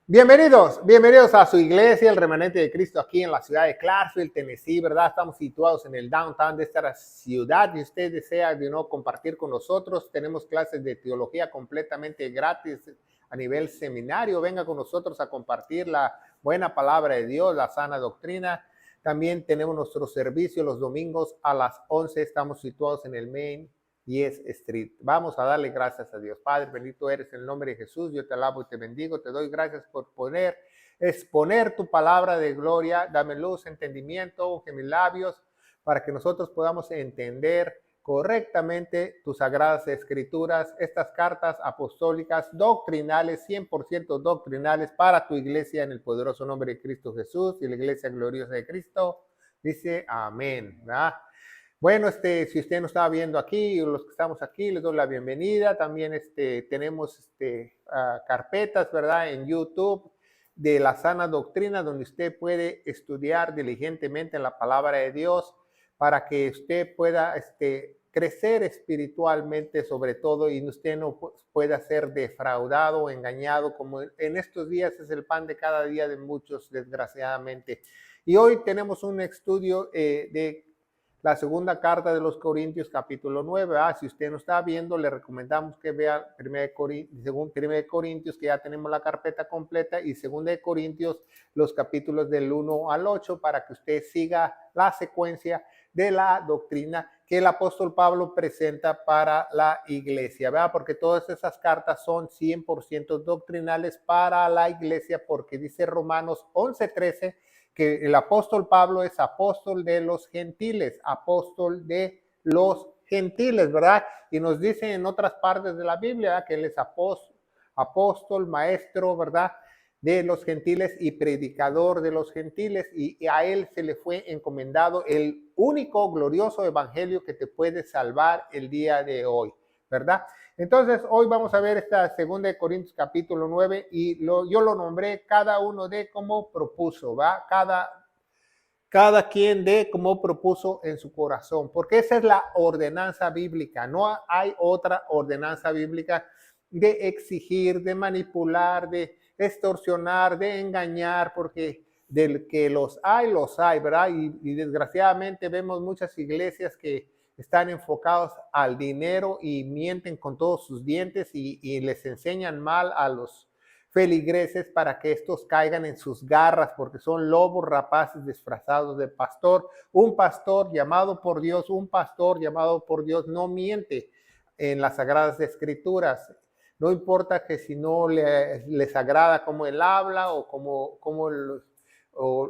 Bienvenidos a su iglesia, el Remanente de Cristo, aquí en la ciudad de Clarksville, Tennessee, ¿verdad? Estamos situados en el downtown de esta ciudad y usted desea compartir con nosotros. Tenemos clases de teología completamente gratis a nivel seminario. Venga con nosotros a compartir la buena palabra de Dios, la sana doctrina. También tenemos nuestro servicio los domingos a las 11. Estamos situados en el Main 10 Street. Vamos a darle gracias a Dios. Padre, bendito eres en el nombre de Jesús. Yo te alabo y te bendigo. Te doy gracias por poder exponer tu palabra de gloria. Dame luz, entendimiento, unge mis labios para que nosotros podamos entender correctamente tus sagradas escrituras, estas cartas apostólicas doctrinales, 100% doctrinales para tu iglesia en el poderoso nombre de Cristo Jesús y la iglesia gloriosa de Cristo. Dice amén, ¿verdad? Bueno, si usted nos está viendo aquí, los que estamos aquí, les doy la bienvenida. También tenemos carpetas, ¿verdad? En YouTube de la sana doctrina, donde usted puede estudiar diligentemente la palabra de Dios para que usted pueda crecer espiritualmente sobre todo y usted no pueda ser defraudado o engañado, como en estos días es el pan de cada día de muchos, desgraciadamente. Y hoy tenemos un estudio de la segunda carta de los Corintios, capítulo 9. Si usted no está viendo, le recomendamos que vea 1 Corintios, que ya tenemos la carpeta completa, y 2 Corintios, los capítulos del 1 al 8, para que usted siga la secuencia de la doctrina que el apóstol Pablo presenta para la iglesia, ¿verdad? Porque todas esas cartas son 100% doctrinales para la iglesia, porque dice Romanos 11:13, que el apóstol Pablo es apóstol de los gentiles, ¿verdad? Y nos dice en otras partes de la Biblia, ¿verdad?, que él es apóstol, maestro, ¿verdad?, de los gentiles y predicador de los gentiles, y a él se le fue encomendado el único glorioso evangelio que te puede salvar el día de hoy, ¿verdad? Entonces, hoy vamos a ver esta 2 Corintios capítulo 9 y yo lo nombré cada uno de como propuso, ¿va? Cada quien de como propuso en su corazón, porque esa es la ordenanza bíblica. No hay otra ordenanza bíblica de exigir, de manipular, de extorsionar, de engañar, porque del que los hay, ¿verdad? Y desgraciadamente vemos muchas iglesias que están enfocados al dinero y mienten con todos sus dientes y les enseñan mal a los feligreses para que estos caigan en sus garras, porque son lobos rapaces disfrazados de pastor. Un pastor llamado por Dios no miente en las sagradas escrituras. No importa que si no les agrada cómo él habla o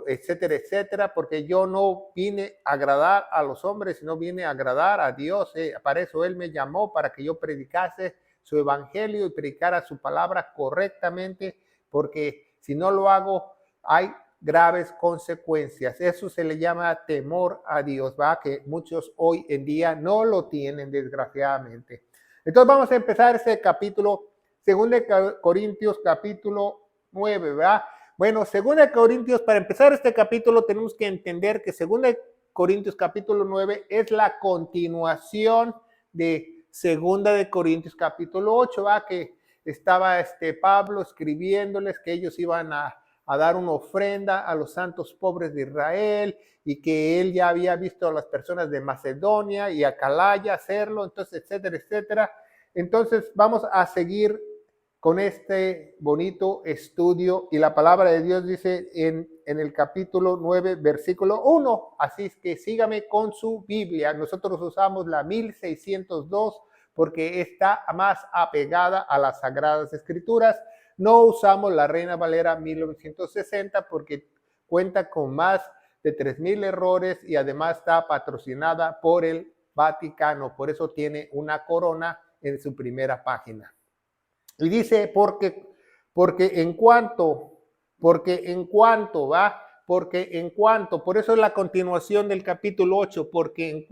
etcétera, etcétera, porque yo no vine a agradar a los hombres, sino vine a agradar a Dios. Para eso él me llamó, para que yo predicase su evangelio y predicara su palabra correctamente, porque si no lo hago, hay graves consecuencias. Eso se le llama temor a Dios, ¿va? Que muchos hoy en día no lo tienen, desgraciadamente. Entonces vamos a empezar este capítulo, 2 Corintios capítulo 9, ¿verdad? Bueno, 2 Corintios, para empezar este capítulo tenemos que entender que 2 Corintios capítulo 9 es la continuación de 2 Corintios capítulo 8, ¿va? Que estaba Pablo escribiéndoles que ellos iban a dar una ofrenda a los santos pobres de Israel y que él ya había visto a las personas de Macedonia y a Acaya hacerlo, entonces, etcétera, etcétera. Entonces vamos a seguir con este bonito estudio y la palabra de Dios dice en el capítulo 9, versículo 1, así es que sígame con su Biblia. Nosotros usamos la 1602 porque está más apegada a las Sagradas Escrituras. No usamos la Reina Valera 1960 porque cuenta con más de 3,000 errores y además está patrocinada por el Vaticano. Por eso tiene una corona en su primera página. Y dice, por eso es la continuación del capítulo 8, porque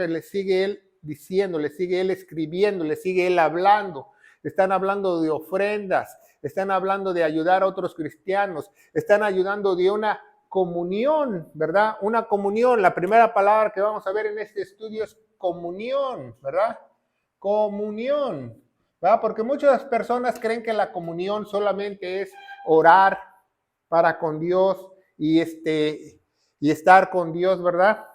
le sigue él diciendo, le sigue él escribiendo, le sigue él hablando. Están hablando de ofrendas, están hablando de ayudar a otros cristianos, están ayudando de una comunión, ¿verdad? Una comunión. La primera palabra que vamos a ver en este estudio es comunión, ¿verdad? Comunión, ¿verdad? Porque muchas personas creen que la comunión solamente es orar para con Dios y estar con Dios, ¿verdad?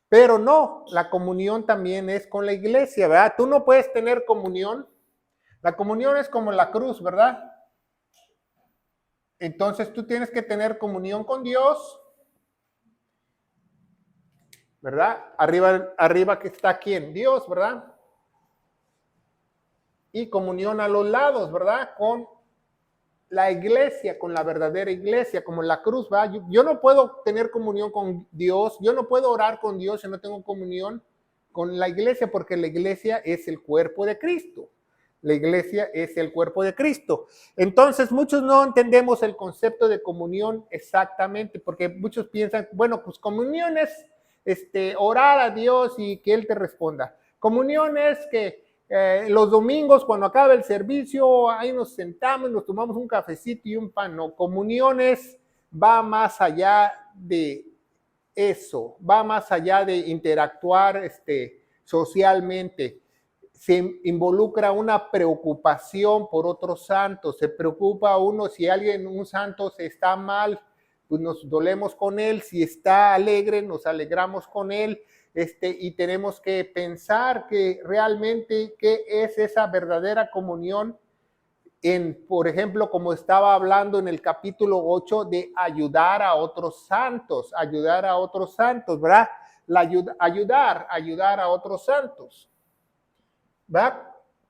Pero no, la comunión también es con la iglesia, ¿verdad? Tú no puedes tener comunión. La comunión es como la cruz, ¿verdad? Entonces tú tienes que tener comunión con Dios, ¿verdad? Arriba que está quién, Dios, ¿verdad? Y comunión a los lados, ¿verdad? Con la iglesia, con la verdadera iglesia, como la cruz, ¿verdad? Yo no puedo tener comunión con Dios, yo no puedo orar con Dios si no tengo comunión con la iglesia, porque la iglesia es el cuerpo de Cristo. La iglesia es el cuerpo de Cristo. Entonces, muchos no entendemos el concepto de comunión exactamente, porque muchos piensan, bueno, pues comunión es orar a Dios y que Él te responda. Comunión es que los domingos, cuando acaba el servicio, ahí nos sentamos, nos tomamos un cafecito y un pan. No, comuniones va más allá de eso, va más allá de interactuar socialmente. Se involucra una preocupación por otros santos, se preocupa uno si un santo se está mal, pues nos dolemos con él, si está alegre, nos alegramos con él. Y tenemos que pensar que realmente qué es esa verdadera comunión por ejemplo, como estaba hablando en el capítulo 8 de ayudar a otros santos, ¿verdad? Ayudar a otros santos, ¿verdad?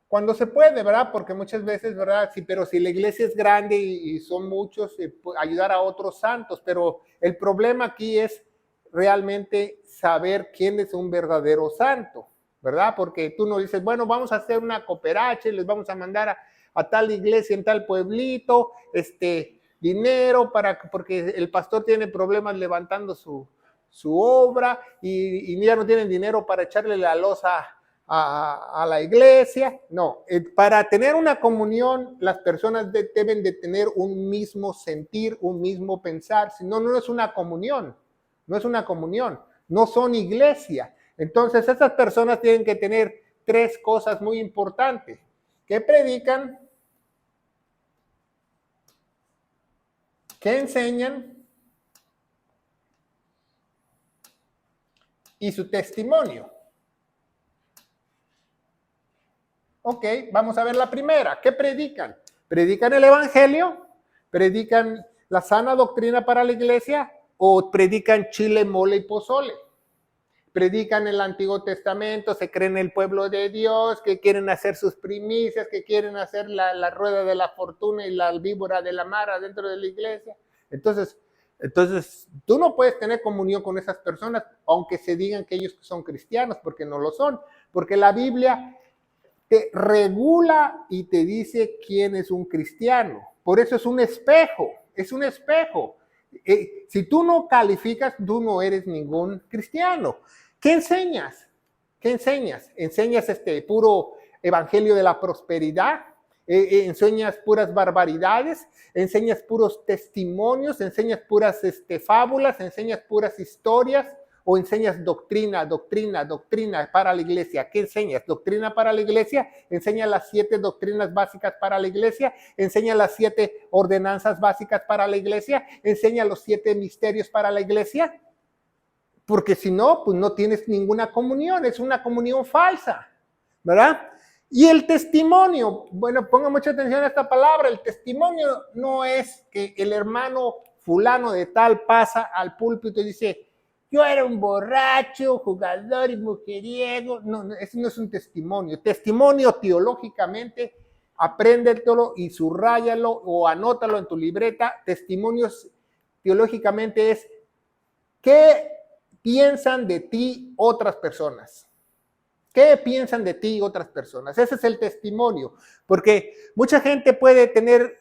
Cuando se puede, ¿verdad? Porque muchas veces, ¿verdad? Sí, pero si la iglesia es grande y son muchos, ayudar a otros santos, pero el problema aquí es realmente saber quién es un verdadero santo, ¿verdad? Porque tú no dices, bueno, vamos a hacer una cooperacha y les vamos a mandar a tal iglesia en tal pueblito, dinero porque el pastor tiene problemas levantando su obra y ya no tienen dinero para echarle la losa a la iglesia. No, para tener una comunión, las personas deben de tener un mismo sentir, un mismo pensar, si no, no es una comunión, no son iglesia. Entonces, esas personas tienen que tener 3 cosas muy importantes: que predican, que enseñan y su testimonio. Ok, vamos a ver la primera. ¿Qué predican? ¿Predican el evangelio? ¿Predican la sana doctrina para la iglesia? ¿O predican chile, mole y pozole? Predican el Antiguo Testamento, se creen el pueblo de Dios, que quieren hacer sus primicias, que quieren hacer la rueda de la fortuna y la víbora de la mar dentro de la iglesia. Entonces, tú no puedes tener comunión con esas personas, aunque se digan que ellos son cristianos, porque no lo son. Porque la Biblia te regula y te dice quién es un cristiano. Por eso es un espejo. Si tú no calificas, tú no eres ningún cristiano. ¿Qué enseñas? ¿Enseñas puro evangelio de la prosperidad? ¿Enseñas puras barbaridades? ¿Enseñas puros testimonios? ¿Enseñas puras fábulas? ¿Enseñas puras historias? ¿O enseñas doctrina para la iglesia? ¿Qué enseñas? ¿Doctrina para la iglesia? ¿Enseña las 7 doctrinas básicas para la iglesia? ¿Enseña las 7 ordenanzas básicas para la iglesia? ¿Enseña los 7 misterios para la iglesia? Porque si no, pues no tienes ninguna comunión, es una comunión falsa, ¿verdad? Y el testimonio, bueno, ponga mucha atención a esta palabra, el testimonio no es que el hermano fulano de tal pasa al púlpito y dice, yo era un borracho, jugador y mujeriego. No, eso no es un testimonio. Testimonio teológicamente, apréndetelo y subráyalo o anótalo en tu libreta. Testimonios teológicamente es ¿qué piensan de ti otras personas? ¿Qué piensan de ti otras personas? Ese es el testimonio, porque mucha gente puede tener,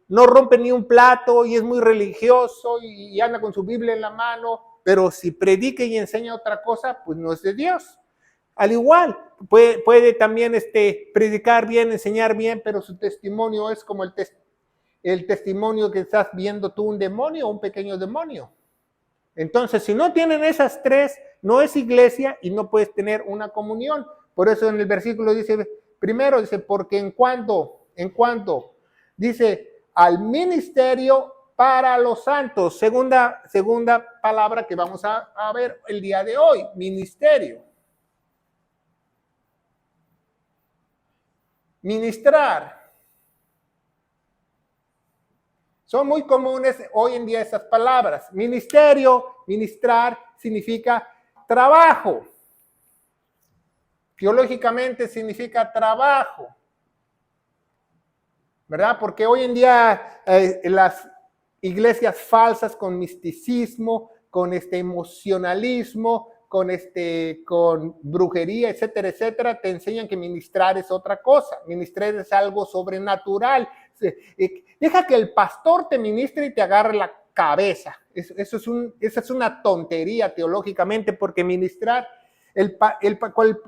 no rompe ni un plato y es muy religioso y anda con su Biblia en la mano, pero si predica y enseña otra cosa, pues no es de Dios. Al igual, puede también predicar bien, enseñar bien, pero su testimonio es como el testimonio que estás viendo tú un demonio o un pequeño demonio. Entonces, si no tienen esas 3, no es iglesia y no puedes tener una comunión. Por eso en el versículo dice, primero dice, porque en cuanto, dice, al ministerio para los santos. Segunda palabra que vamos a ver el día de hoy, ministerio. Ministrar. Son muy comunes hoy en día esas palabras. Ministerio, ministrar, significa trabajo. Teológicamente significa trabajo. ¿Verdad? Porque hoy en día las iglesias falsas con misticismo, con emocionalismo, con brujería, etcétera, etcétera, te enseñan que ministrar es otra cosa. Ministrar es algo sobrenatural. Deja que el pastor te ministre y te agarre la cabeza. Esa es una tontería teológicamente, porque ministrar,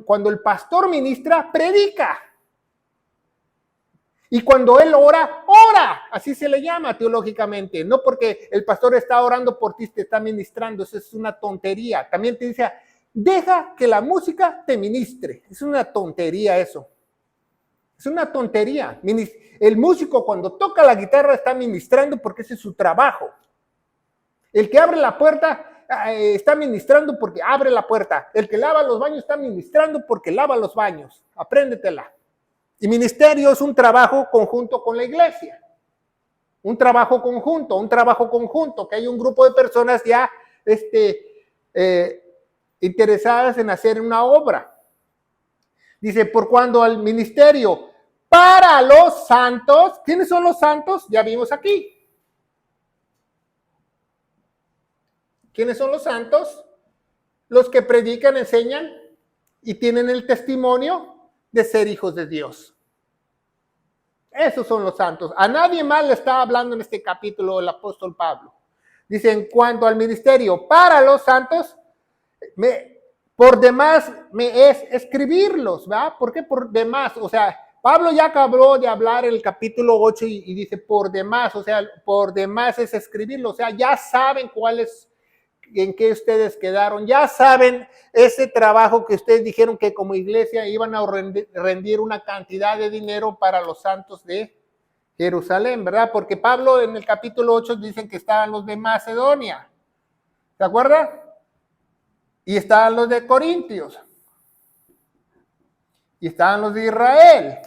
cuando el pastor ministra, predica. Y cuando él ora, ora. Así se le llama teológicamente. No porque el pastor está orando por ti, te está ministrando. Eso es una tontería. También te dice, deja que la música te ministre. Es una tontería eso. Es una tontería. El músico cuando toca la guitarra está ministrando porque ese es su trabajo. El que abre la puerta está ministrando porque abre la puerta. El que lava los baños está ministrando porque lava los baños. Apréndetela. Y ministerio es un trabajo conjunto con la iglesia. Un trabajo conjunto, que hay un grupo de personas ya interesadas en hacer una obra. Dice, por cuando al ministerio para los santos, ¿quiénes son los santos? Ya vimos aquí. ¿Quiénes son los santos? Los que predican, enseñan y tienen el testimonio de ser hijos de Dios. Esos son los santos. A nadie más le está hablando en este capítulo el apóstol Pablo. Dice, en cuanto al ministerio para los santos, por demás me es escribirlos, ¿verdad? ¿Por qué por demás? O sea, Pablo ya acabó de hablar el capítulo 8 y dice por demás, o sea, por demás es escribirlos. O sea, ya saben en qué ustedes quedaron, ya saben ese trabajo que ustedes dijeron que como iglesia iban a rendir una cantidad de dinero para los santos de Jerusalén, ¿verdad? Porque Pablo en el capítulo 8 dicen que estaban los de Macedonia, ¿se acuerdan? Y estaban los de Corintios, y estaban los de Israel,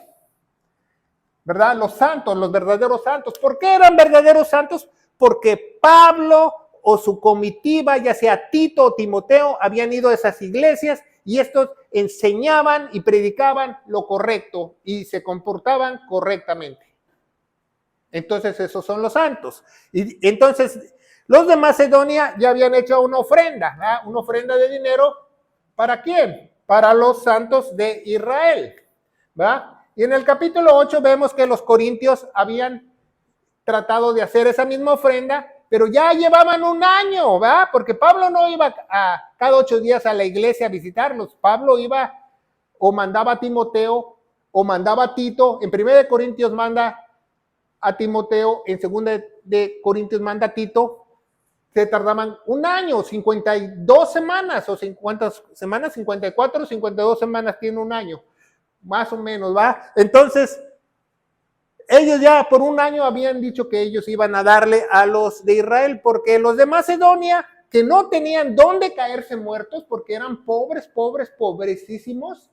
¿verdad? Los santos, los verdaderos santos. ¿Por qué eran verdaderos santos? Porque Pablo o su comitiva, ya sea Tito o Timoteo, habían ido a esas iglesias y estos enseñaban y predicaban lo correcto y se comportaban correctamente. Entonces esos son los santos. Y entonces los de Macedonia ya habían hecho una ofrenda, ¿verdad? Una ofrenda de dinero. ¿Para quién? Para los santos de Israel, ¿verdad? Y en el capítulo 8 vemos que los corintios habían tratado de hacer esa misma ofrenda, pero ya llevaban un año, ¿verdad? Porque Pablo no iba cada 8 días a la iglesia a visitarlos. Pablo iba o mandaba a Timoteo o mandaba a Tito. En 1 Corintios manda a Timoteo, en 2 de Corintios manda a Tito. Se tardaban un año, 52 semanas o 50 semanas, 54 o 52 semanas tiene un año, más o menos, ¿va? Entonces, ellos ya por un año habían dicho que ellos iban a darle a los de Israel, porque los de Macedonia, que no tenían dónde caerse muertos, porque eran pobrecísimos,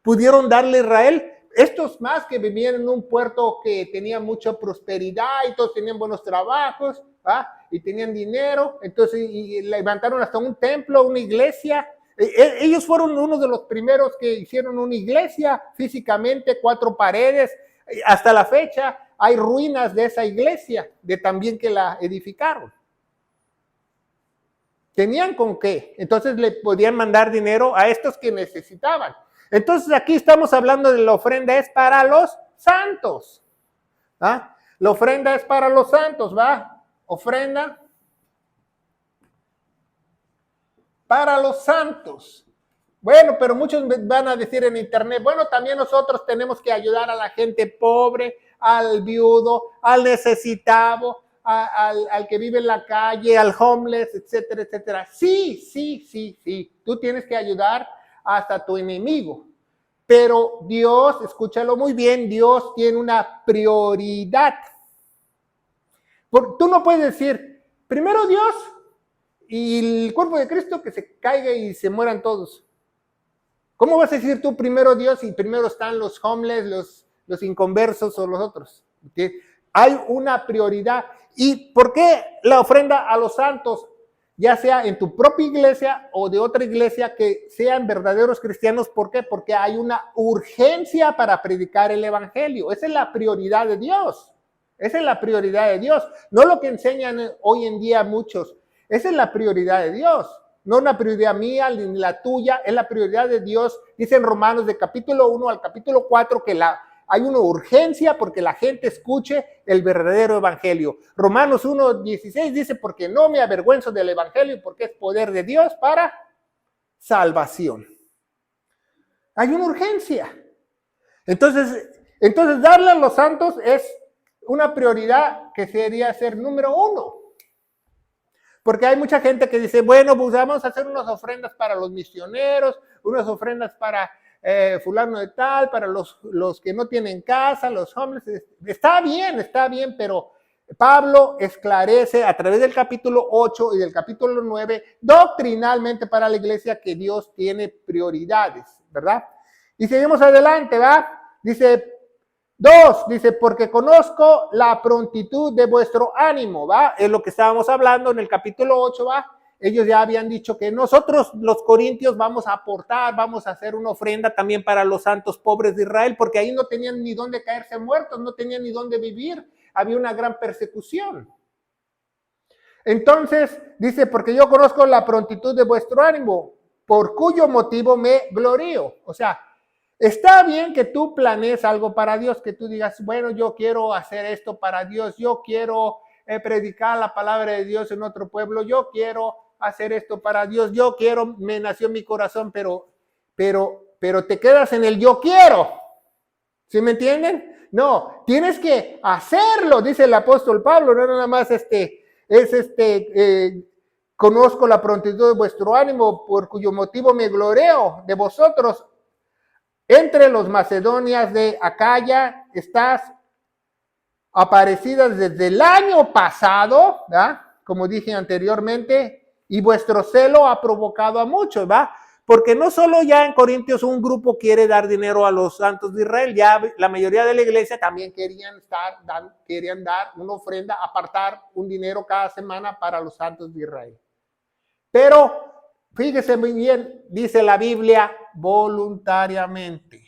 pudieron darle a Israel. Estos más que vivían en un puerto que tenía mucha prosperidad y todos tenían buenos trabajos, ¿ah? Y tenían dinero, entonces y levantaron hasta un templo, una iglesia. Ellos fueron uno de los primeros que hicieron una iglesia físicamente, 4 paredes. Hasta la fecha hay ruinas de esa iglesia, de también que la edificaron. Tenían con qué, entonces le podían mandar dinero a estos que necesitaban. Entonces aquí estamos hablando de la ofrenda es para los santos. ¿Ah? La ofrenda es para los santos, ¿va? Ofrenda para los santos. Bueno, pero muchos van a decir en internet, bueno, también nosotros tenemos que ayudar a la gente pobre, al viudo, al necesitado, al que vive en la calle, al homeless, etcétera, etcétera. Sí. Tú tienes que ayudar hasta tu enemigo. Pero Dios, escúchalo muy bien, Dios tiene una prioridad. Tú no puedes decir, primero Dios y el cuerpo de Cristo que se caiga y se mueran todos. ¿Cómo vas a decir tú primero Dios y primero están los homeless, los inconversos o los otros? ¿Okay? Hay una prioridad. ¿Y por qué la ofrenda a los santos, ya sea en tu propia iglesia o de otra iglesia, que sean verdaderos cristianos? ¿Por qué? Porque hay una urgencia para predicar el evangelio. Esa es la prioridad de Dios. Esa es la prioridad de Dios. No lo que enseñan hoy en día muchos. Esa es la prioridad de Dios. No una prioridad mía ni la tuya, es la prioridad de Dios. Dice en Romanos de capítulo 1 al capítulo 4 que hay una urgencia porque la gente escuche el verdadero evangelio. Romanos 1:16 dice, porque no me avergüenzo del evangelio, porque es poder de Dios para salvación. Hay una urgencia. Entonces darle a los santos es una prioridad que sería ser número 1. Porque hay mucha gente que dice, bueno, pues vamos a hacer unas ofrendas para los misioneros, unas ofrendas para fulano de tal, para los que no tienen casa, los homeless. Está bien, pero Pablo esclarece a través del capítulo 8 y del capítulo 9 doctrinalmente para la iglesia que Dios tiene prioridades, ¿verdad? Y seguimos adelante, ¿va? Dice 2, dice, porque conozco la prontitud de vuestro ánimo, ¿va? Es lo que estábamos hablando en el capítulo 8, ¿va? Ellos ya habían dicho que nosotros, los corintios, vamos a aportar, vamos a hacer una ofrenda también para los santos pobres de Israel, porque ahí no tenían ni dónde caerse muertos, no tenían ni dónde vivir, había una gran persecución. Entonces, dice, porque yo conozco la prontitud de vuestro ánimo, por cuyo motivo me glorío. O sea, está bien que tú planees algo para Dios, que tú digas, bueno, yo quiero hacer esto para Dios, yo quiero predicar la palabra de Dios en otro pueblo, yo quiero hacer esto para Dios, yo quiero, me nació en mi corazón, pero te quedas en el yo quiero. ¿Sí me entienden? No, tienes que hacerlo, dice el apóstol Pablo, no nada más conozco la prontitud de vuestro ánimo, por cuyo motivo me gloreo de vosotros. Entre los macedonias de Acaya estás aparecidas desde el año pasado, ¿verdad? Como dije anteriormente, y vuestro celo ha provocado a muchos, ¿va? Porque no solo ya en Corintios un grupo quiere dar dinero a los santos de Israel, ya la mayoría de la iglesia también querían dar una ofrenda, apartar un dinero cada semana para los santos de Israel. Pero fíjese muy bien, dice la Biblia, voluntariamente.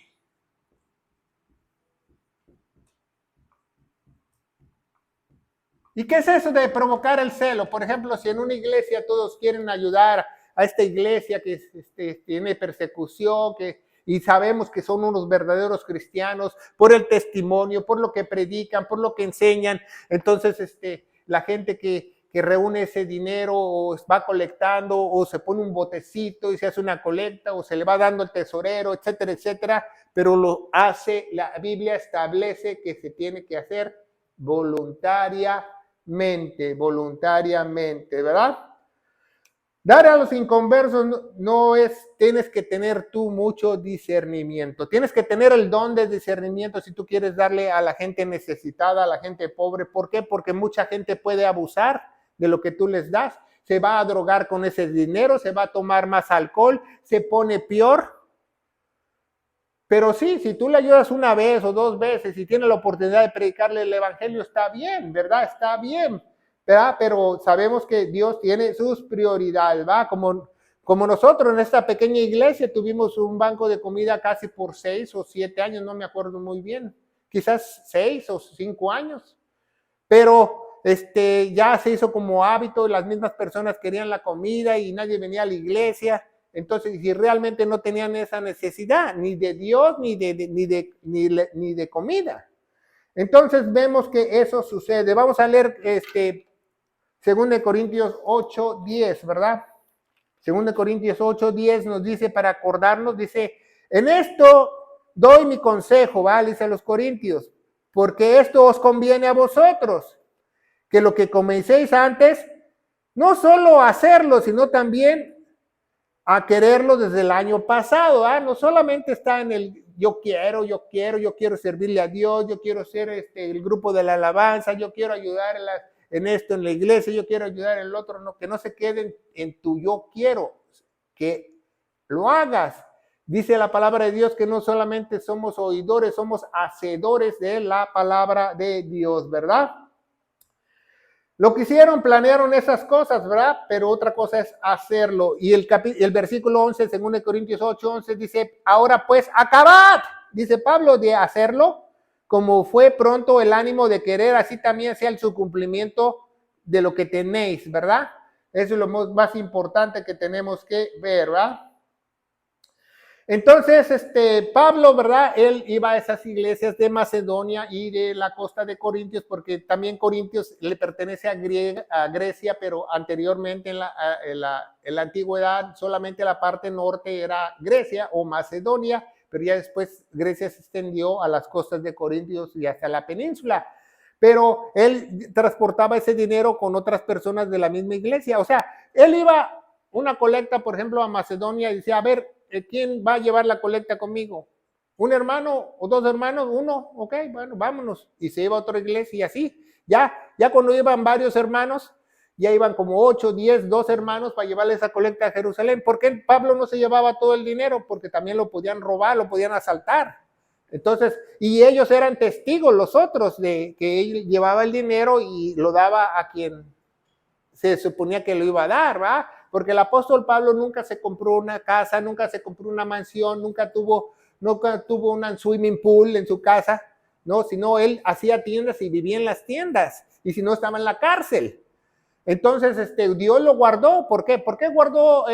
¿Y qué es eso de provocar el celo? Por ejemplo, si en una iglesia todos quieren ayudar a esta iglesia que tiene persecución, y sabemos que son unos verdaderos cristianos por el testimonio, por lo que predican, por lo que enseñan, entonces la gente que reúne ese dinero o va colectando o se pone un botecito y se hace una colecta o se le va dando el tesorero, etcétera, etcétera, pero lo hace, la Biblia establece que se tiene que hacer voluntariamente, ¿verdad? Dar a los inconversos no es, tienes que tener tú mucho discernimiento, tienes que tener el don de discernimiento si tú quieres darle a la gente necesitada, a la gente pobre. ¿Por qué? Porque mucha gente puede abusar de lo que tú les das, se va a drogar con ese dinero, se va a tomar más alcohol, se pone peor. Pero sí, si tú le ayudas una vez o dos veces y tienes la oportunidad de predicarle el evangelio, está bien, ¿verdad? Está bien, ¿verdad? Pero sabemos que Dios tiene sus prioridades, ¿va? Como nosotros en esta pequeña iglesia tuvimos un banco de comida casi por 6 o 7 años, no me acuerdo muy bien, quizás 6 o 5 años, pero ya se hizo como hábito, las mismas personas querían la comida y nadie venía a la iglesia. Entonces, si realmente no tenían esa necesidad, ni de Dios, ni de comida. Entonces, vemos que eso sucede. Vamos a leer 2 Corintios 8:10, ¿verdad? 2 Corintios 8:10 nos dice, para acordarnos, dice, en esto doy mi consejo, ¿vale? Dice a los corintios, porque esto os conviene a vosotros, que lo que comencéis antes, no solo hacerlo, sino también a quererlo desde el año pasado, ¿ah? No solamente está en el yo quiero servirle a Dios, yo quiero ser el grupo de la alabanza, yo quiero ayudar en esto, en la iglesia, yo quiero ayudar en el otro, no, que no se queden en tu yo quiero, que lo hagas. Dice la palabra de Dios que no solamente somos oidores, somos hacedores de la palabra de Dios, ¿verdad? Lo que hicieron, planearon esas cosas, ¿verdad? Pero otra cosa es hacerlo. Y el versículo 11, según Corintios 8, 11, dice, ahora pues, acabad, dice Pablo, de hacerlo, como fue pronto el ánimo de querer, así también sea su cumplimiento de lo que tenéis, ¿verdad? Eso es lo más importante que tenemos que ver, ¿verdad? Entonces, Pablo, ¿verdad? Él iba a esas iglesias de Macedonia y de la costa de Corintios, porque también Corintios le pertenece a Grecia, pero anteriormente en la antigüedad solamente la parte norte era Grecia o Macedonia, pero ya después Grecia se extendió a las costas de Corintios y hasta la península. Pero él transportaba ese dinero con otras personas de la misma iglesia. O sea, él iba una colecta, por ejemplo, a Macedonia y decía, a ver, ¿quién va a llevar la colecta conmigo? ¿Un hermano o dos hermanos? Uno, ok, bueno, vámonos. Y se iba a otra iglesia y así. Ya cuando iban varios hermanos, ya iban como 8, 10, 2 hermanos para llevarle esa colecta a Jerusalén. ¿Por qué Pablo no se llevaba todo el dinero? Porque también lo podían robar, lo podían asaltar. Entonces, y ellos eran testigos, los otros, de que él llevaba el dinero y lo daba a quien se suponía que lo iba a dar, ¿va? Porque el apóstol Pablo nunca se compró una casa, nunca se compró una mansión, nunca tuvo un swimming pool en su casa, ¿no? Sino él hacía tiendas y vivía en las tiendas, y si no estaba en la cárcel. Entonces, Dios lo guardó. ¿Por qué? ¿Por qué guardó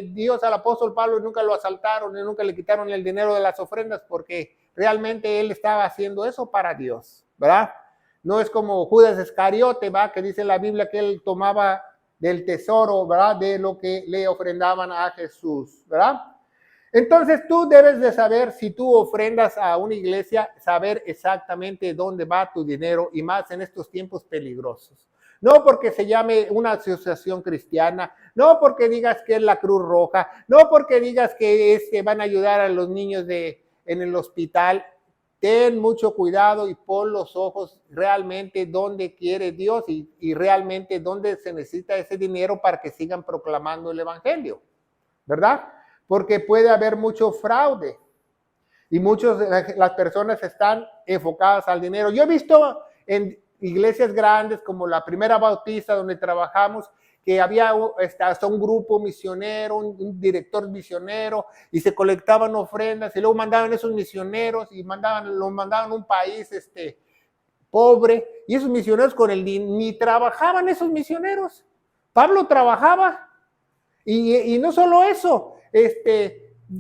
Dios al apóstol Pablo y nunca lo asaltaron y nunca le quitaron el dinero de las ofrendas? Porque realmente él estaba haciendo eso para Dios, ¿verdad? No es como Judas Iscariote, ¿verdad? Que dice la Biblia que él tomaba del tesoro, ¿verdad? De lo que le ofrendaban a Jesús, ¿verdad? Entonces tú debes de saber, si tú ofrendas a una iglesia, saber exactamente dónde va tu dinero, y más en estos tiempos peligrosos. No porque se llame una asociación cristiana, no porque digas que es la Cruz Roja, no porque digas que van a ayudar a los niños en el hospital. Ten mucho cuidado y pon los ojos realmente donde quiere Dios y realmente donde se necesita ese dinero para que sigan proclamando el evangelio, ¿verdad? Porque puede haber mucho fraude y las personas están enfocadas al dinero. Yo he visto en iglesias grandes como la Primera Bautista donde trabajamos, que había hasta un grupo misionero, un director misionero, y se colectaban ofrendas y luego mandaban esos misioneros y los mandaban a un país pobre, y esos misioneros ni trabajaban esos misioneros. Pablo trabajaba, y no solo eso,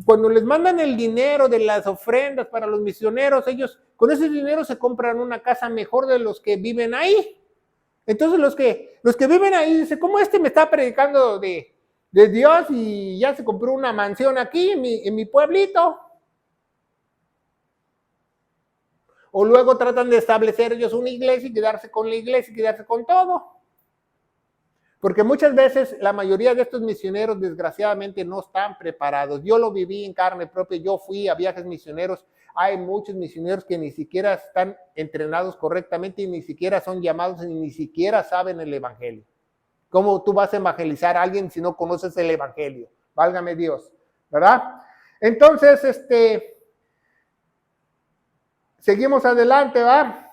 cuando les mandan el dinero de las ofrendas para los misioneros, ellos con ese dinero se compran una casa mejor de los que viven ahí. Entonces los que viven ahí dicen, ¿cómo me está predicando de Dios y ya se compró una mansión aquí en mi pueblito? O luego tratan de establecer ellos una iglesia y quedarse con la iglesia y quedarse con todo. Porque muchas veces la mayoría de estos misioneros desgraciadamente no están preparados. Yo lo viví en carne propia, yo fui a viajes misioneros. Hay muchos misioneros que ni siquiera están entrenados correctamente y ni siquiera son llamados y ni siquiera saben el evangelio. ¿Cómo tú vas a evangelizar a alguien si no conoces el evangelio? Válgame Dios, ¿verdad? Entonces, seguimos adelante, ¿va?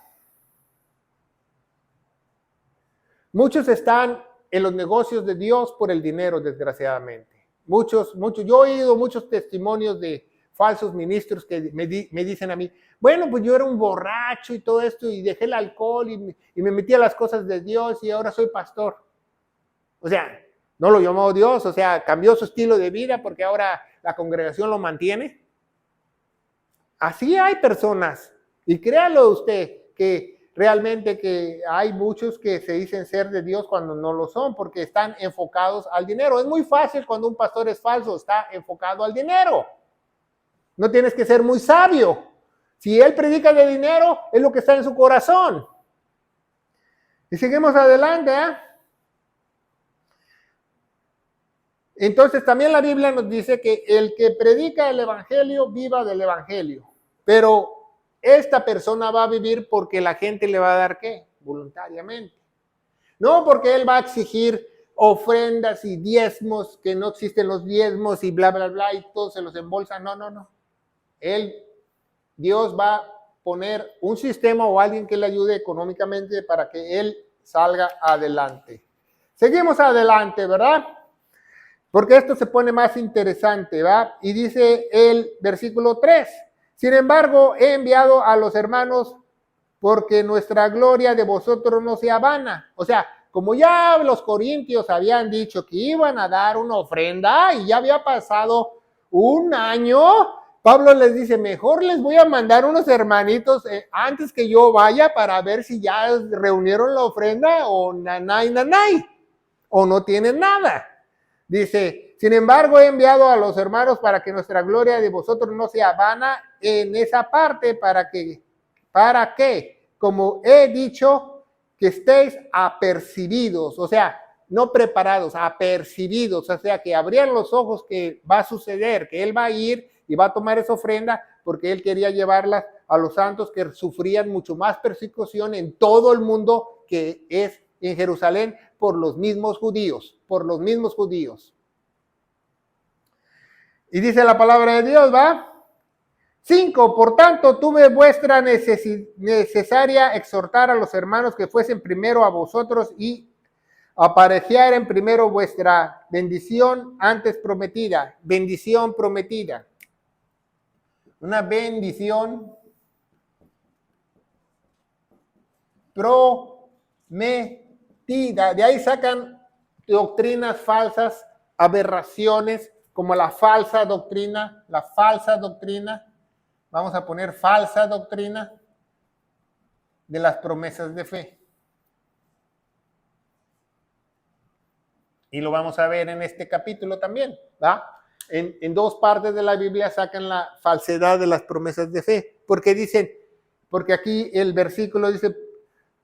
Muchos están en los negocios de Dios por el dinero, desgraciadamente. Muchos. Yo he oído muchos testimonios de falsos ministros que me dicen a mí, bueno, pues yo era un borracho y todo esto, y dejé el alcohol y me metí a las cosas de Dios y ahora soy pastor. O sea, no lo llamó Dios, o sea, cambió su estilo de vida porque ahora la congregación lo mantiene. Así hay personas, y créalo usted, que realmente que hay muchos que se dicen ser de Dios cuando no lo son, porque están enfocados al dinero. Es muy fácil cuando un pastor es falso, está enfocado al dinero. No tienes que ser muy sabio. Si él predica de dinero, es lo que está en su corazón. Y seguimos adelante, ¿eh? Entonces también la Biblia nos dice que el que predica el evangelio, viva del evangelio. Pero esta persona va a vivir porque la gente le va a dar ¿qué? Voluntariamente. No porque él va a exigir ofrendas y diezmos, que no existen los diezmos y bla, bla, bla, y todos se los embolsan. No, no, no. Dios va a poner un sistema o alguien que le ayude económicamente para que él salga adelante. Seguimos adelante, ¿verdad? Porque esto se pone más interesante, ¿va? Y dice el versículo 3. Sin embargo, he enviado a los hermanos porque nuestra gloria de vosotros no sea vana. O sea, como ya los corintios habían dicho que iban a dar una ofrenda y ya había pasado un año, Pablo les dice, mejor les voy a mandar unos hermanitos antes que yo vaya para ver si ya reunieron la ofrenda o nanay, o no tienen nada. Dice, sin embargo he enviado a los hermanos para que nuestra gloria de vosotros no sea vana en esa parte, para que, como he dicho, que estéis apercibidos, o sea, no preparados, apercibidos, o sea, que abrían los ojos que va a suceder, que él va a ir y va a tomar esa ofrenda porque él quería llevarlas a los santos que sufrían mucho más persecución en todo el mundo que es en Jerusalén por los mismos judíos, Y dice la palabra de Dios, ¿va? 5, por tanto, tuve vuestra necesaria exhortar a los hermanos que fuesen primero a vosotros y aparejaren primero vuestra bendición antes prometida. Bendición prometida. Una bendición prometida. De ahí sacan doctrinas falsas, aberraciones, como la falsa doctrina. Vamos a poner falsa doctrina de las promesas de fe. Y lo vamos a ver en este capítulo también, ¿va? En dos partes de la Biblia sacan la falsedad de las promesas de fe. Porque aquí el versículo dice,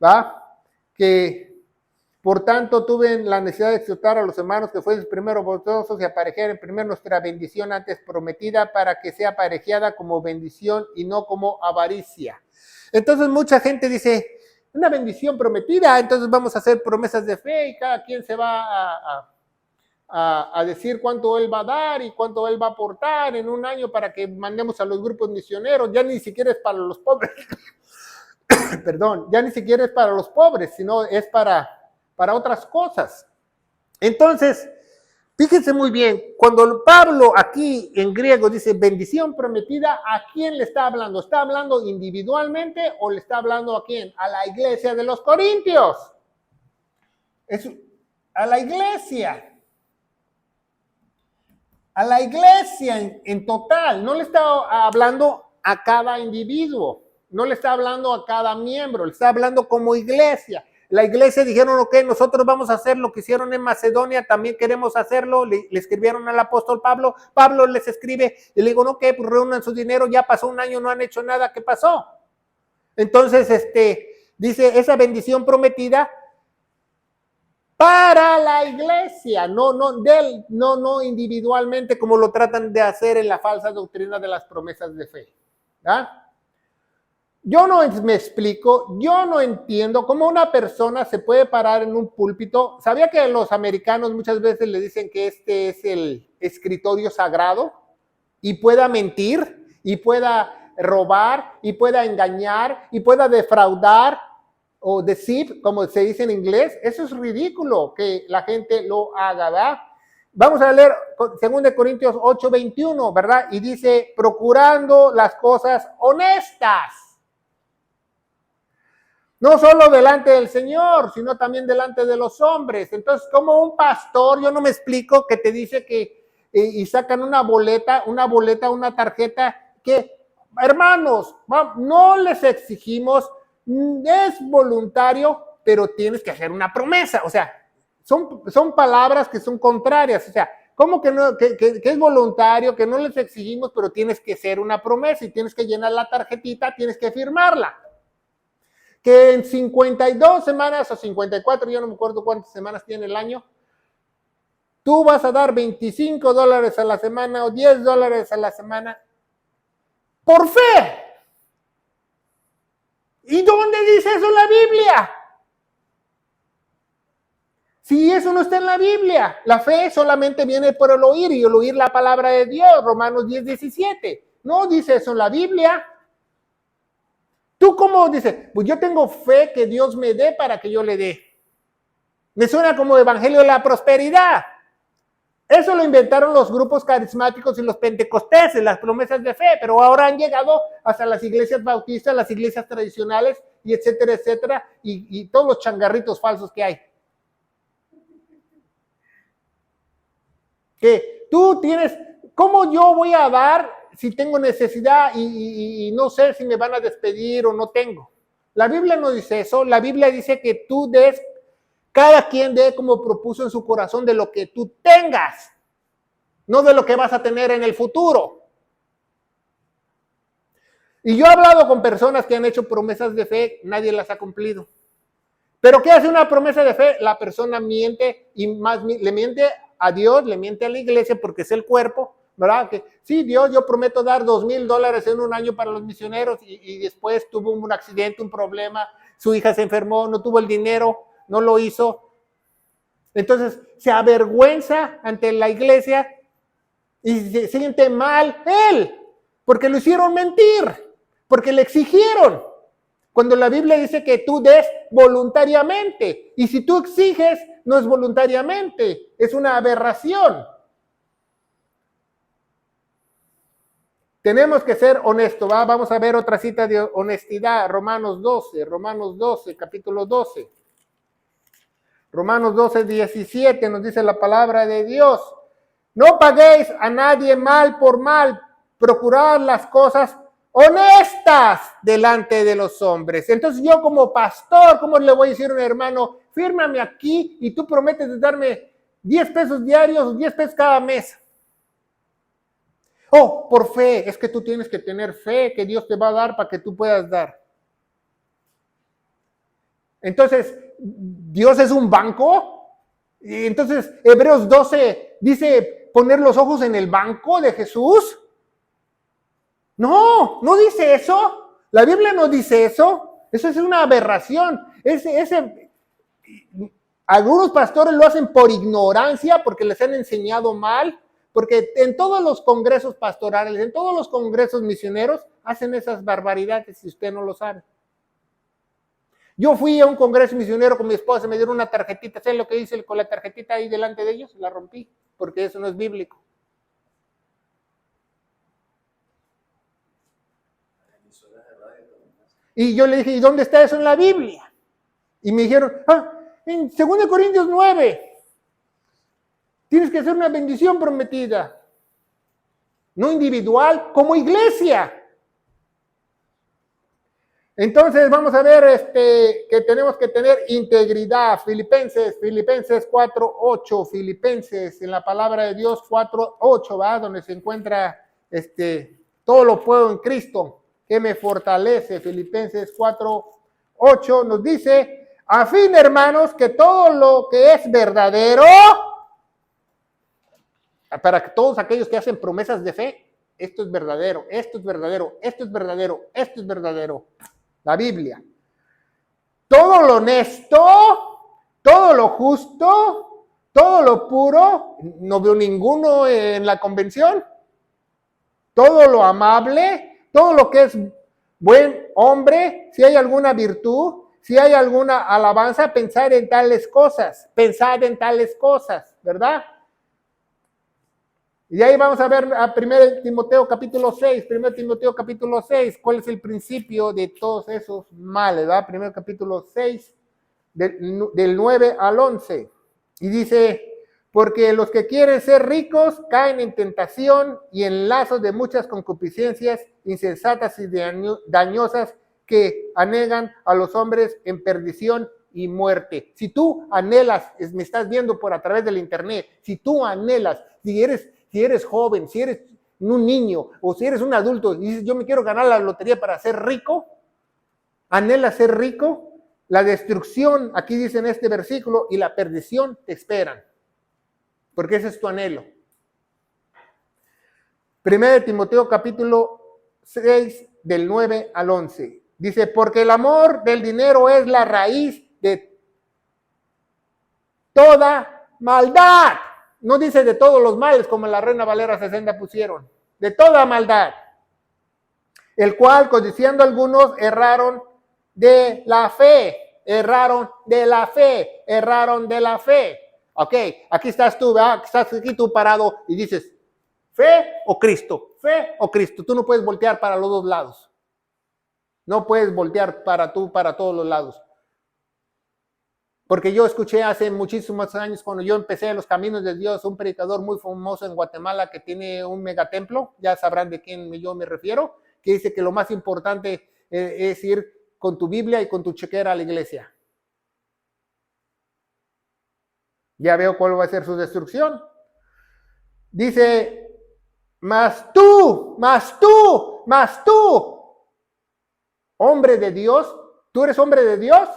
¿va? Que por tanto tuve la necesidad de exhortar a los hermanos que fuesen primero vosotros y aparejaren primero nuestra bendición antes prometida, para que sea aparejada como bendición y no como avaricia. Entonces mucha gente dice, una bendición prometida, entonces vamos a hacer promesas de fe y cada quien se va a decir cuánto él va a dar y cuánto él va a aportar en un año para que mandemos a los grupos misioneros. Ya ni siquiera es para los pobres. Perdón, ya ni siquiera es para los pobres, sino es para otras cosas. Entonces, fíjense muy bien, cuando Pablo aquí en griego dice bendición prometida, ¿a quién le está hablando? ¿Está hablando individualmente o le está hablando a quién? A la iglesia de los Corintios. A la iglesia. A la iglesia en total. No le está hablando a cada individuo. No le está hablando a cada miembro. Le está hablando como iglesia. La iglesia dijeron, ok, nosotros vamos a hacer lo que hicieron en Macedonia, también queremos hacerlo. Le escribieron al apóstol Pablo. Pablo les escribe y le digo, no, ¿qué? Pues reúnan su dinero, ya pasó un año, no han hecho nada, ¿qué pasó? Entonces, dice, esa bendición prometida para la iglesia, no individualmente como lo tratan de hacer en la falsa doctrina de las promesas de fe. ¿Ah? Yo no me explico, yo no entiendo cómo una persona se puede parar en un púlpito. ¿Sabía que los americanos muchas veces le dicen que este es el escritorio sagrado? Y pueda mentir, y pueda robar, y pueda engañar, y pueda defraudar, o deceive, como se dice en inglés. Eso es ridículo que la gente lo haga, ¿verdad? Vamos a leer 2 Corintios 8:21, ¿verdad? Y dice, procurando las cosas honestas. No solo delante del Señor, sino también delante de los hombres. Entonces, como un pastor, yo no me explico, que te dice que, y sacan una boleta, una tarjeta, que, hermanos, no les exigimos, es voluntario, pero tienes que hacer una promesa. O sea, son palabras que son contrarias. O sea, ¿cómo que no, que es voluntario, que no les exigimos, pero tienes que hacer una promesa y tienes que llenar la tarjetita, tienes que firmarla? Que en 52 semanas o 54, yo no me acuerdo cuántas semanas tiene el año, tú vas a dar $25 a la semana o $10 a la semana por fe. ¿Y dónde dice eso la Biblia? Si eso no está en la Biblia, la fe solamente viene por el oír y el oír la palabra de Dios, Romanos 10:17. No dice eso en la Biblia. ¿Tú cómo dices? Pues yo tengo fe que Dios me dé para que yo le dé. Me suena como evangelio de la prosperidad. Eso lo inventaron los grupos carismáticos y los pentecosteses, las promesas de fe, pero ahora han llegado hasta las iglesias bautistas, las iglesias tradicionales, y etcétera, etcétera, y todos los changarritos falsos que hay. Que tú tienes, ¿cómo yo voy a dar si tengo necesidad y no sé si me van a despedir o no tengo? La Biblia no dice eso, la Biblia dice que tú des, cada quien dé como propuso en su corazón de lo que tú tengas, no de lo que vas a tener en el futuro. Y yo he hablado con personas que han hecho promesas de fe, nadie las ha cumplido. ¿Pero qué hace una promesa de fe? La persona miente y más le miente a Dios, le miente a la iglesia porque es el cuerpo, ¿verdad? Que sí, Dios, yo prometo dar $2,000 en un año para los misioneros y después tuvo un accidente, un problema, su hija se enfermó, no tuvo el dinero, no lo hizo. Entonces se avergüenza ante la iglesia y se siente mal él, porque lo hicieron mentir, porque le exigieron. Cuando la Biblia dice que tú des voluntariamente, y si tú exiges, no es voluntariamente, es una aberración. Tenemos que ser honestos, ¿va? Vamos a ver otra cita de honestidad, Romanos 12, capítulo 12. Romanos 12:17 nos dice la palabra de Dios. No paguéis a nadie mal por mal, procurad las cosas honestas delante de los hombres. Entonces yo como pastor, ¿cómo le voy a decir a un hermano? Fírmame aquí y tú prometes de darme 10 pesos diarios, 10 pesos cada mes. Oh, por fe, es que tú tienes que tener fe que Dios te va a dar para que tú puedas dar. Entonces, ¿Dios es un banco? Y entonces, Hebreos 12 dice poner los ojos en el banco de Jesús. No, no dice eso. La Biblia no dice eso. Eso es una aberración. Algunos pastores lo hacen por ignorancia, porque les han enseñado mal, porque en todos los congresos pastorales, en todos los congresos misioneros, hacen esas barbaridades si usted no lo sabe. Yo fui a un congreso misionero con mi esposa, me dieron una tarjetita, ¿sabes lo que hice con la tarjetita ahí delante de ellos? La rompí, porque eso no es bíblico. Y yo le dije, ¿y dónde está eso en la Biblia? Y me dijeron, en 2 Corintios 9, tienes que hacer una bendición prometida, no individual, como iglesia. Entonces vamos a ver que tenemos que tener integridad. Filipenses 4:8, Filipenses en la palabra de Dios 4:8, ¿va? Donde se encuentra todo lo puedo en Cristo que me fortalece. Filipenses 4:8 nos dice, a fin, hermanos, que todo lo que es verdadero, para que todos aquellos que hacen promesas de fe, esto es verdadero, esto es verdadero, esto es verdadero, esto es verdadero. La Biblia. Todo lo honesto, todo lo justo, todo lo puro, no veo ninguno en la convención. Todo lo amable, todo lo que es buen hombre, si hay alguna virtud, si hay alguna alabanza, pensar en tales cosas, ¿verdad? Y ahí vamos a ver a 1 Timoteo capítulo 6, cuál es el principio de todos esos males, ¿verdad? 1 capítulo 6, del 9 al 11. Y dice, porque los que quieren ser ricos caen en tentación y en lazos de muchas concupiscencias insensatas y dañosas que anegan a los hombres en perdición y muerte. Si tú anhelas, me estás viendo por a través del internet, si tú anhelas, si eres joven, si eres un niño o si eres un adulto y dices, yo me quiero ganar la lotería para ser rico, anhela ser rico, la destrucción, aquí dice en este versículo, y la perdición te esperan, porque ese es tu anhelo. 1 Timoteo capítulo 6, del 9 al 11, dice, porque el amor del dinero es la raíz de toda maldad. No dice de todos los males, como en la Reina Valera 60 pusieron. De toda maldad. El cual, codiciando algunos, erraron de la fe. Erraron de la fe. Erraron de la fe. Ok, aquí estás tú, ¿verdad? Estás aquí tú parado y dices, ¿fe o Cristo? ¿Fe o Cristo? Tú no puedes voltear para los dos lados. No puedes voltear para todos los lados. Porque yo escuché hace muchísimos años, cuando yo empecé los caminos de Dios, un predicador muy famoso en Guatemala que tiene un megatemplo, ya sabrán de quién yo me refiero, que dice que lo más importante es ir con tu Biblia y con tu chequera a la iglesia. Ya veo cuál va a ser su destrucción. Dice, mas tú, hombre de Dios, ¿tú eres hombre de Dios?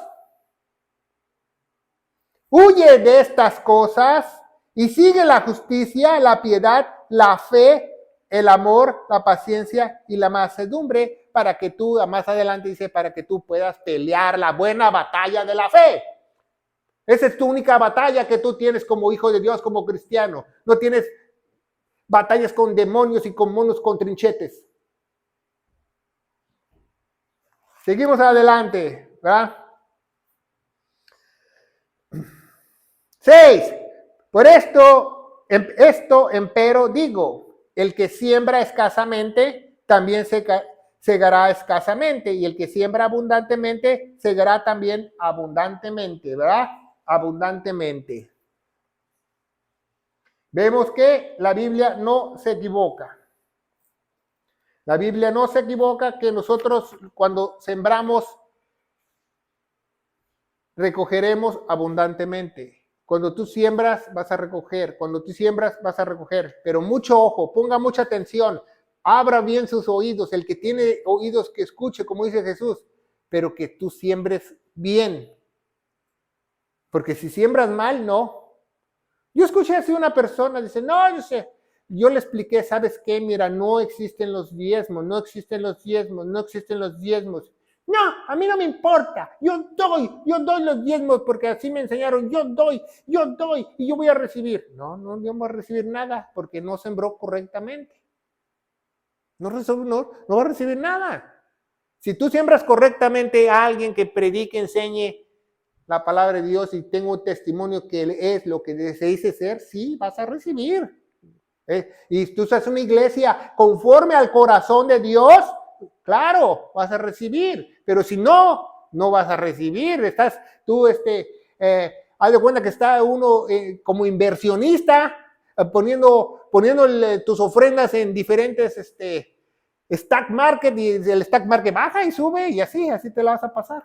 Huye de estas cosas y sigue la justicia, la piedad, la fe, el amor, la paciencia y la mansedumbre, para que tú, más adelante dice, para que tú puedas pelear la buena batalla de la fe. Esa es tu única batalla que tú tienes como hijo de Dios, como cristiano. No tienes batallas con demonios y con monos con trinchetes. Seguimos adelante, ¿verdad? 6. Por esto empero digo, el que siembra escasamente, también segará escasamente, y el que siembra abundantemente, segará también abundantemente, ¿verdad? Abundantemente. Vemos que la Biblia no se equivoca. La Biblia no se equivoca, que nosotros cuando sembramos, recogeremos abundantemente. Cuando tú siembras, vas a recoger. Cuando tú siembras, vas a recoger. Pero mucho ojo, ponga mucha atención. Abra bien sus oídos. El que tiene oídos que escuche, como dice Jesús. Pero que tú siembres bien. Porque si siembras mal, no. Yo escuché así una persona, dice, no, yo sé. Yo le expliqué, ¿sabes qué? Mira, no existen los diezmos, no existen los diezmos, no existen los diezmos. No, a mí no me importa, yo doy los diezmos porque así me enseñaron, yo doy y yo voy a recibir. No, yo no voy a recibir nada porque no sembró correctamente. No va a recibir nada. Si tú siembras correctamente a alguien que predique, enseñe la palabra de Dios y tengo un testimonio que es lo que se dice ser, sí, vas a recibir. Y tú estás en una iglesia conforme al corazón de Dios, claro, vas a recibir, pero si no, no vas a recibir. Estás tú, haz de cuenta que está uno como inversionista, poniéndole tus ofrendas en diferentes stock market, y el stock market baja y sube, y así te la vas a pasar.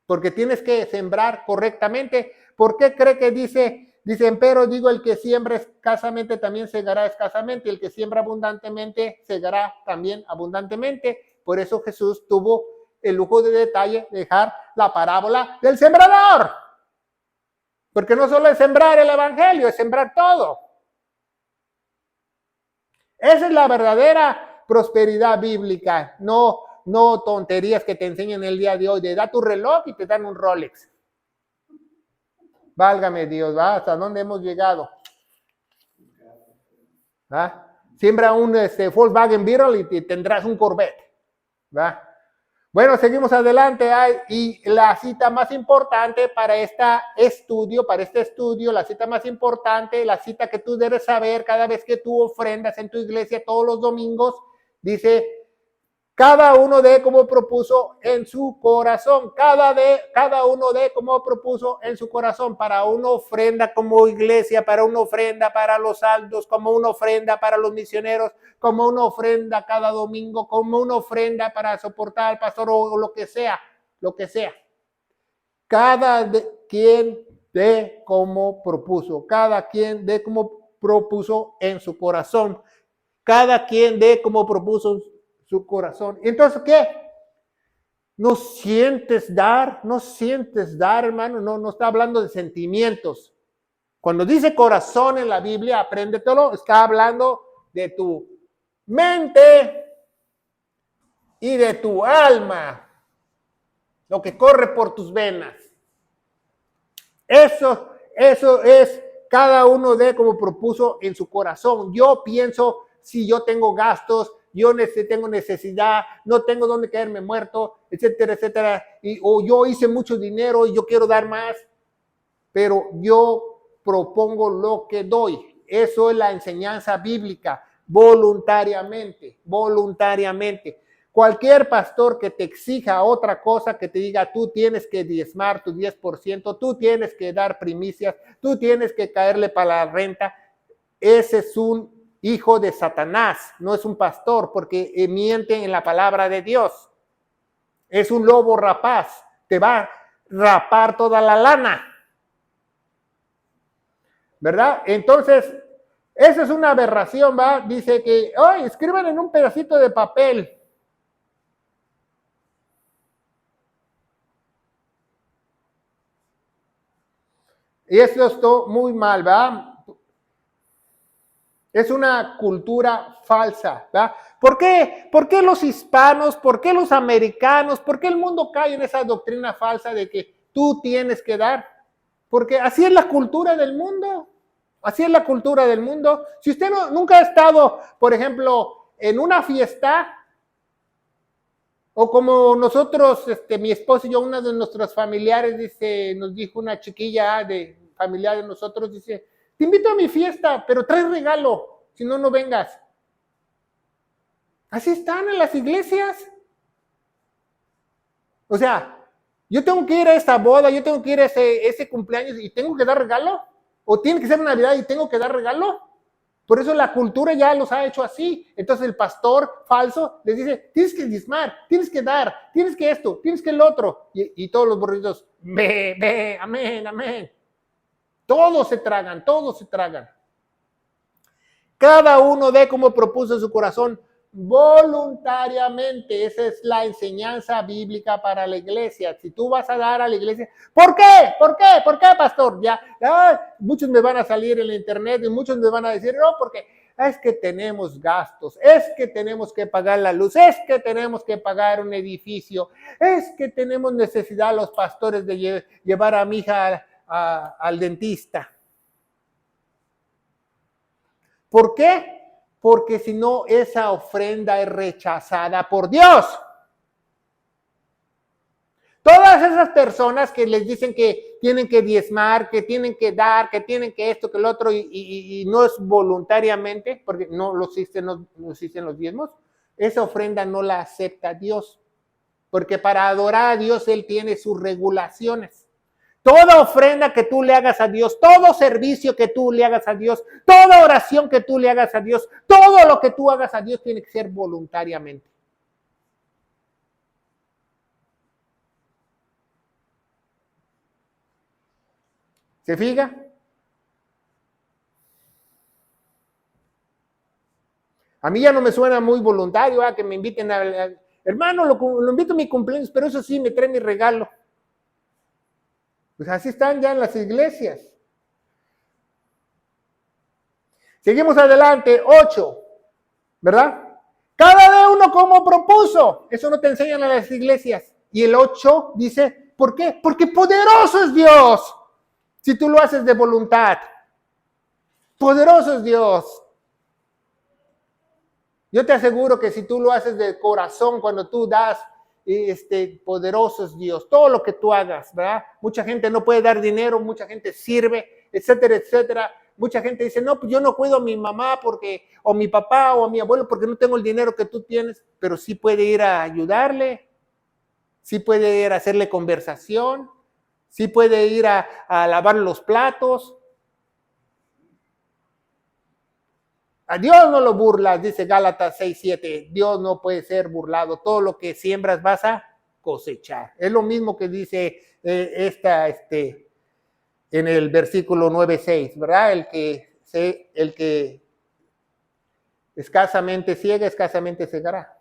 Porque tienes que sembrar correctamente. ¿Por qué cree que dice, empero digo, el que siembra escasamente también segará escasamente, y el que siembra abundantemente segará también abundantemente? Por eso Jesús tuvo el lujo de detalle de dejar la parábola del sembrador. Porque no solo es sembrar el evangelio, es sembrar todo. Esa es la verdadera prosperidad bíblica, no tonterías que te enseñan el día de hoy, de da tu reloj y te dan un Rolex. Válgame Dios, ¿va? ¿Hasta dónde hemos llegado? ¿Va? Siembra un Volkswagen Beetle y tendrás un Corvette. ¿Va? Bueno, seguimos adelante. Y la cita más importante para este estudio, la cita más importante, la cita que tú debes saber cada vez que tú ofrendas en tu iglesia todos los domingos, dice, cada uno dé como propuso en su corazón. Cada uno dé como propuso en su corazón, para una ofrenda como iglesia, para una ofrenda para los saldos, como una ofrenda para los misioneros, como una ofrenda cada domingo, como una ofrenda para soportar al pastor o lo que sea. Cada quien dé como propuso. Cada quien dé como propuso en su corazón. Cada quien dé como propuso su corazón. Entonces, ¿qué? No sientes dar, hermano. No está hablando de sentimientos. Cuando dice corazón en la Biblia, apréndetelo, está hablando de tu mente y de tu alma, lo que corre por tus venas. Eso Eso es, cada uno de como propuso en su corazón. Yo pienso, si yo tengo gastos, yo tengo necesidad, no tengo dónde caerme muerto, etcétera, etcétera, o yo hice mucho dinero y yo quiero dar más, pero yo propongo lo que doy. Eso es la enseñanza bíblica, voluntariamente, voluntariamente. Cualquier pastor que te exija otra cosa, que te diga, tú tienes que diezmar tu 10%, tú tienes que dar primicias, tú tienes que caerle para la renta, ese es un hijo de Satanás, no es un pastor, porque mienten en la palabra de Dios. Es un lobo rapaz, te va a rapar toda la lana, ¿verdad? Entonces, esa es una aberración, ¿va? Dice que, ¡ay, escriban en un pedacito de papel! Y esto está muy mal, ¿va? Es una cultura falsa, ¿verdad? ¿Por qué? ¿Por qué los hispanos? ¿Por qué los americanos? ¿Por qué el mundo cae en esa doctrina falsa de que tú tienes que dar? Porque así es la cultura del mundo. Así es la cultura del mundo. Si usted nunca ha estado, por ejemplo, en una fiesta, o como nosotros, mi esposo y yo, una de nuestros familiares, nos dijo una chiquilla de familiar de nosotros, dice, te invito a mi fiesta, pero trae regalo, si no, no vengas. Así están en las iglesias. O sea, yo tengo que ir a esta boda, yo tengo que ir a ese cumpleaños y tengo que dar regalo. O tiene que ser Navidad y tengo que dar regalo. Por eso la cultura ya los ha hecho así. Entonces el pastor falso les dice, tienes que diezmar, tienes que dar, tienes que esto, tienes que el otro. Y todos los burritos, ve, amén, amén. Todos se tragan, todos se tragan. Cada uno de como propuso en su corazón voluntariamente. Esa es la enseñanza bíblica para la iglesia. Si tú vas a dar a la iglesia, ¿por qué? ¿Por qué? ¿Por qué, pastor? Ya, muchos me van a salir en la internet y muchos me van a decir, no, porque es que tenemos gastos, es que tenemos que pagar la luz, es que tenemos que pagar un edificio, es que tenemos necesidad los pastores de llevar a mi hija al dentista. ¿Por qué? Porque si no, esa ofrenda es rechazada por Dios. Todas esas personas que les dicen que tienen que diezmar, que tienen que dar, que tienen que esto, que lo otro, y no es voluntariamente, porque no existen los diezmos, esa ofrenda no la acepta Dios. Porque para adorar a Dios, Él tiene sus regulaciones. Toda ofrenda que tú le hagas a Dios, todo servicio que tú le hagas a Dios, toda oración que tú le hagas a Dios, todo lo que tú hagas a Dios tiene que ser voluntariamente. ¿Se fija? A mí ya no me suena muy voluntario que me inviten hermano, lo invito a mi cumpleaños, pero eso sí, me trae mi regalo. Pues así están ya en las iglesias. Seguimos adelante, 8, ¿verdad? Cada uno como propuso. Eso no te enseñan a las iglesias. Y el 8 dice, ¿por qué? Porque poderoso es Dios. Si tú lo haces de voluntad. Poderoso es Dios. Yo te aseguro que si tú lo haces de corazón, cuando tú das, poderoso es Dios. Todo lo que tú hagas, ¿verdad? Mucha gente no puede dar dinero, mucha gente sirve, etcétera, etcétera. Mucha gente dice, no, pues yo no cuido a mi mamá porque, o mi papá o a mi abuelo porque no tengo el dinero que tú tienes, pero sí puede ir a ayudarle, sí puede ir a hacerle conversación, sí puede ir a lavar los platos. A Dios no lo burlas, dice Gálatas 6:7. Dios no puede ser burlado. Todo lo que siembras vas a cosechar. Es lo mismo que dice en el versículo 9:6, ¿verdad? El que escasamente ciega, escasamente segará.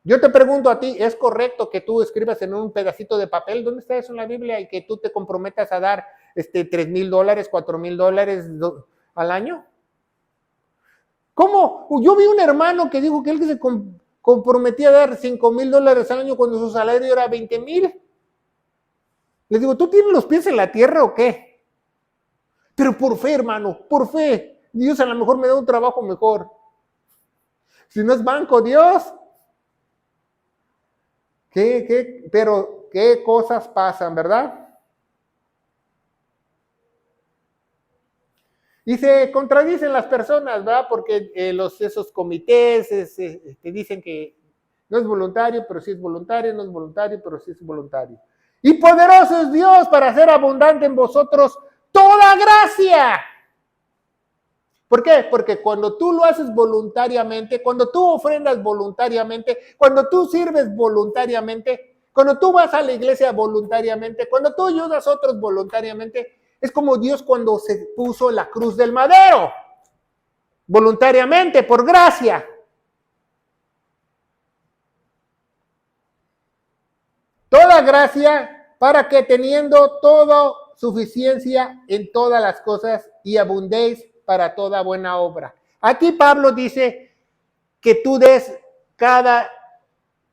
Yo te pregunto a ti, ¿es correcto que tú escribas en un pedacito de papel? ¿Dónde está eso en la Biblia? Y que tú te comprometas a dar $3,000, $4,000 al año. ¿Cómo? Yo vi un hermano que dijo que él se comprometía a dar $5,000 al año cuando su salario era $20,000. Les digo, ¿tú tienes los pies en la tierra o qué? Pero por fe, hermano, por fe. Dios a lo mejor me da un trabajo mejor. Si no es banco, Dios. Pero qué cosas pasan, ¿verdad? Y se contradicen las personas, ¿verdad? Porque esos comités te dicen que no es voluntario, pero sí es voluntario, no es voluntario, pero sí es voluntario. Y poderoso es Dios para hacer abundante en vosotros toda gracia. ¿Por qué? Porque cuando tú lo haces voluntariamente, cuando tú ofrendas voluntariamente, cuando tú sirves voluntariamente, cuando tú vas a la iglesia voluntariamente, cuando tú ayudas a otros voluntariamente, es como Dios cuando se puso la cruz del madero, voluntariamente, por gracia. Toda gracia para que teniendo toda suficiencia en todas las cosas y abundéis para toda buena obra. Aquí Pablo dice que tú des cada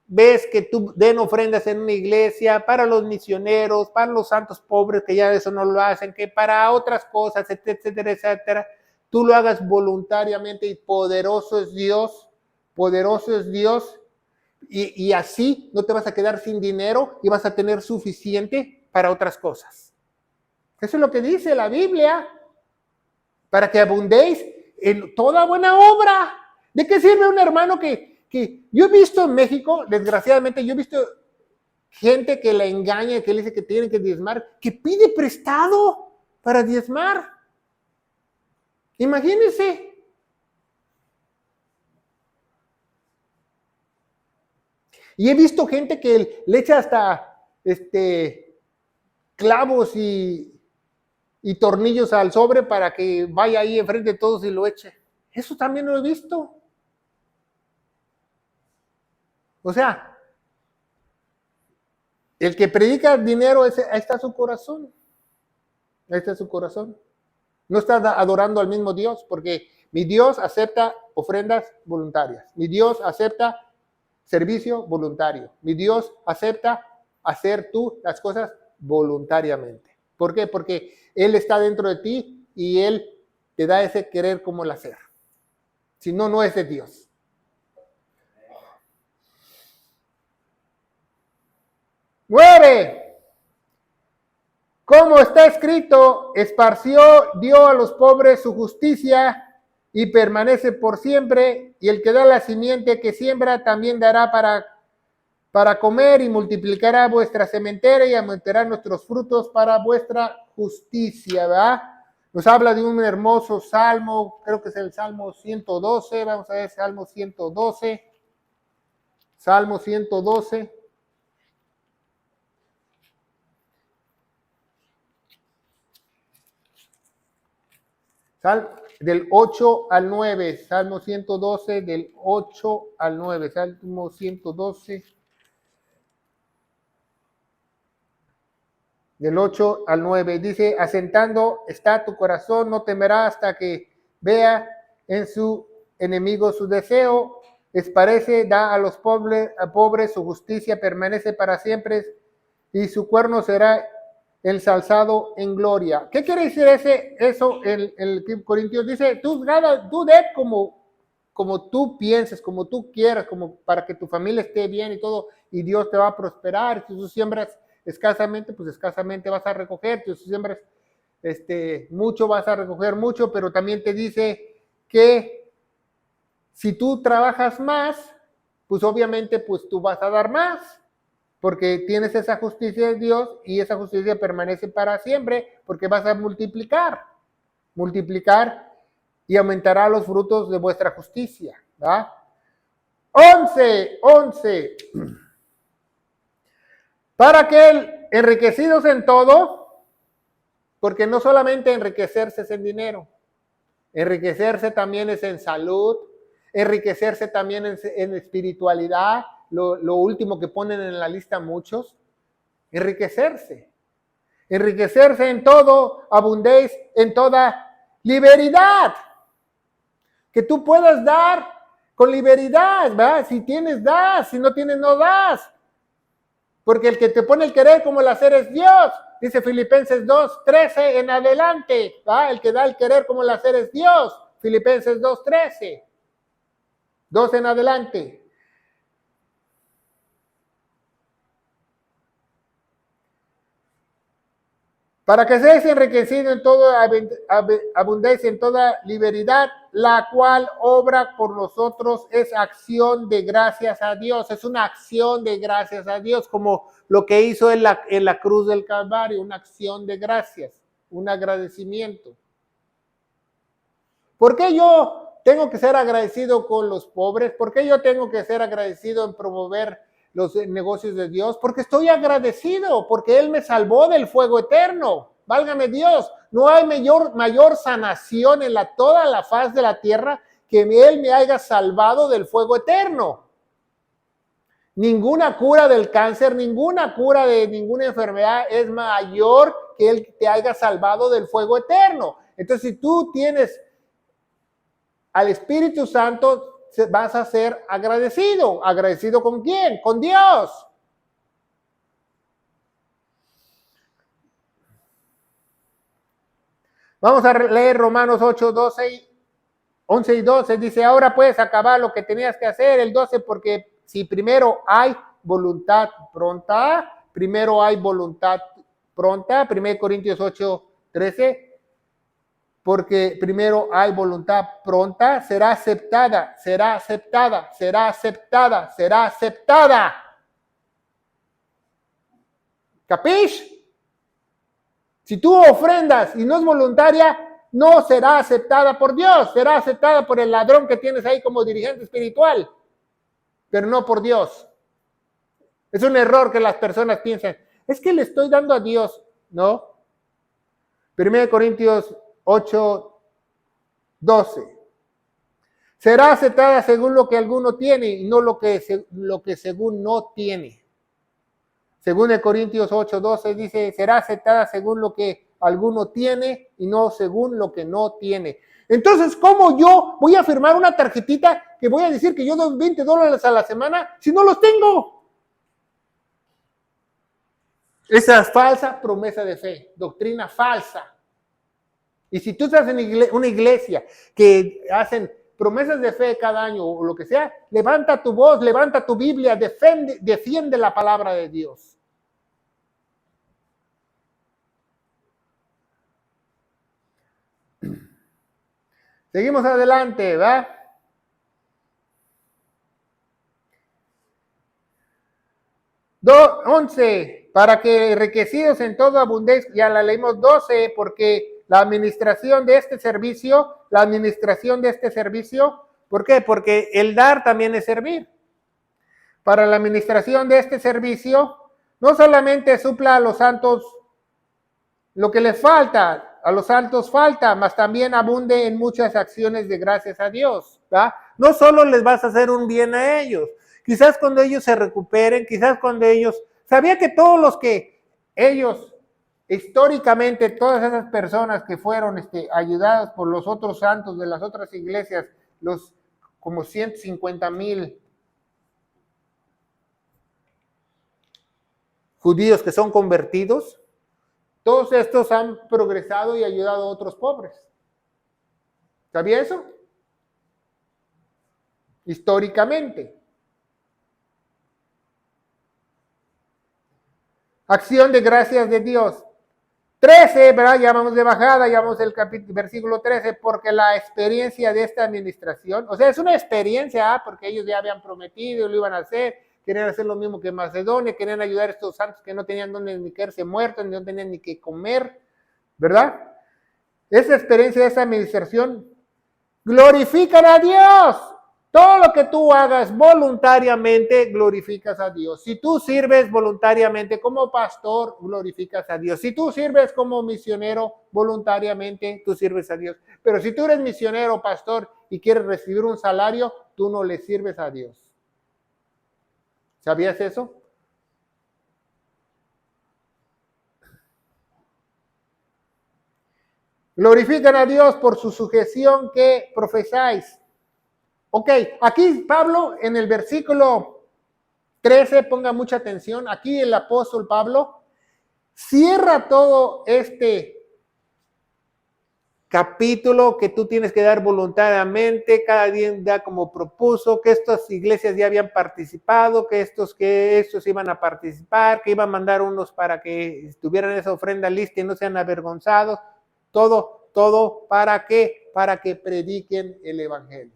vez que tú den ofrendas en una iglesia para los misioneros, para los santos pobres que ya eso no lo hacen, que para otras cosas, etcétera, etcétera, tú lo hagas voluntariamente y poderoso es Dios, y así no te vas a quedar sin dinero y vas a tener suficiente para otras cosas. Eso es lo que dice la Biblia, para que abundéis en toda buena obra. ¿De qué sirve un hermano que yo he visto en México, desgraciadamente, yo he visto gente que la engaña, que le dice que tienen que diezmar, que pide prestado para diezmar? Imagínense. Y he visto gente que le echa hasta clavos y tornillos al sobre para que vaya ahí enfrente de todos y lo eche. Eso también lo he visto. O sea, el que predica dinero, ahí está su corazón. Ahí está su corazón. No está adorando al mismo Dios, porque mi Dios acepta ofrendas voluntarias. Mi Dios acepta servicio voluntario. Mi Dios acepta hacer tú las cosas voluntariamente. ¿Por qué? Porque Él está dentro de ti y Él te da ese querer como el hacer. Si no, no es de Dios. ¡9! Como está escrito, esparció, dio a los pobres su justicia y permanece por siempre, y el que da la simiente que siembra también dará para comer, y multiplicará vuestra sementera y aumentará nuestros frutos para vuestra justicia, ¿verdad? Nos habla de un hermoso salmo, creo que es el Salmo 112, vamos a ver, Salmo 112, Salmo 112. Del 8 al 9, Salmo 112, del 8 al 9, Salmo 112, del 8 al 9, dice, asentando está tu corazón, no temerá hasta que vea en su enemigo su deseo, esparce, da a los pobres, su justicia permanece para siempre, y su cuerno será ensalzado en gloria. ¿Qué quiere decir eso? El Corintios dice, tú de como tú pienses, como tú quieras, como para que tu familia esté bien y todo, y Dios te va a prosperar. Si tú siembras escasamente, pues escasamente vas a recoger. Si tú siembras mucho, vas a recoger mucho, pero también te dice que si tú trabajas más, pues obviamente pues tú vas a dar más, porque tienes esa justicia de Dios y esa justicia permanece para siempre, porque vas a multiplicar y aumentará los frutos de vuestra justicia. ¿Va? 11. Para que enriquecidos en todo, porque no solamente enriquecerse es en dinero, enriquecerse también es en salud, enriquecerse también en espiritualidad, lo último que ponen en la lista muchos, enriquecerse en todo, abundéis en toda liberalidad, que tú puedas dar con liberalidad, ¿verdad? Si tienes, das, si no tienes, no das. Porque el que te pone el querer como el hacer es Dios. Dice Filipenses 2:13 en adelante. ¿Va? El que da el querer como el hacer es Dios. Filipenses 2:13. 2 en adelante. Para que seas enriquecido en toda abundancia, en toda liberalidad, la cual obra por nosotros es acción de gracias a Dios. Es una acción de gracias a Dios, como lo que hizo en la cruz del Calvario, una acción de gracias, un agradecimiento. ¿Por qué yo tengo que ser agradecido con los pobres? ¿Por qué yo tengo que ser agradecido en promover los negocios de Dios? Porque estoy agradecido, porque Él me salvó del fuego eterno. Válgame Dios, no hay mayor sanación en toda la faz de la tierra que Él me haya salvado del fuego eterno. Ninguna cura del cáncer, ninguna cura de ninguna enfermedad es mayor que Él te haya salvado del fuego eterno. Entonces, si tú tienes al Espíritu Santo, vas a ser agradecido. ¿Agradecido con quién? Con Dios. Vamos a leer Romanos 8, 11 y 12. Dice, ahora puedes acabar lo que tenías que hacer. El 12, porque si primero hay voluntad pronta, 1 Corintios 8, 13, porque primero hay voluntad pronta, será aceptada. ¿Capish? Si tú ofrendas y no es voluntaria, no será aceptada por Dios, será aceptada por el ladrón que tienes ahí como dirigente espiritual, pero no por Dios. Es un error que las personas piensan, es que le estoy dando a Dios, ¿no? 1 Corintios 8, 12. Será aceptada según lo que alguno tiene y no lo que según no tiene. Según de Corintios 8, 12 dice, será aceptada según lo que alguno tiene y no según lo que no tiene. Entonces, ¿cómo yo voy a firmar una tarjetita que voy a decir que yo doy $20 a la semana si no los tengo? Esa es falsa promesa de fe, doctrina falsa. Y si tú estás en una iglesia que hacen promesas de fe cada año o lo que sea, levanta tu voz, levanta tu Biblia, defiende la palabra de Dios. Seguimos adelante, ¿va? Once, para que enriquecidos en toda abundancia, ya la leímos 12, porque la administración de este servicio, ¿por qué? Porque el dar también es servir. Para la administración de este servicio, no solamente supla a los santos lo que les falta, a los santos falta, mas también abunde en muchas acciones de gracias a Dios, ¿va? No solo les vas a hacer un bien a ellos, quizás cuando ellos se recuperen, quizás cuando ellos, sabía que todos los que ellos, históricamente, todas esas personas que fueron ayudadas por los otros santos de las otras iglesias, los como 150,000 judíos que son convertidos, todos estos han progresado y ayudado a otros pobres. ¿Sabía eso? Históricamente. Acción de gracias de Dios. 13, ¿verdad? Ya vamos de bajada, ya vamos el versículo 13, porque la experiencia de esta administración, o sea, es una experiencia, porque ellos ya habían prometido, lo iban a hacer, querían hacer lo mismo que Macedonia, querían ayudar a estos santos que no tenían donde ni quedarse muertos, no tenían ni que comer, ¿verdad? Esa experiencia de esa administración glorifican a Dios. Todo lo que tú hagas voluntariamente, glorificas a Dios. Si tú sirves voluntariamente como pastor, glorificas a Dios. Si tú sirves como misionero voluntariamente, tú sirves a Dios. Pero si tú eres misionero, pastor, y quieres recibir un salario, tú no le sirves a Dios. ¿Sabías eso? Glorifican a Dios por su sujeción que profesáis. Ok, aquí Pablo en el versículo 13, ponga mucha atención. Aquí el apóstol Pablo cierra todo este capítulo que tú tienes que dar voluntariamente, cada día da como propuso, que estas iglesias ya habían participado, que estos iban a participar, que iban a mandar unos para que tuvieran esa ofrenda lista y no sean avergonzados, todo, ¿para qué? Para que prediquen el evangelio.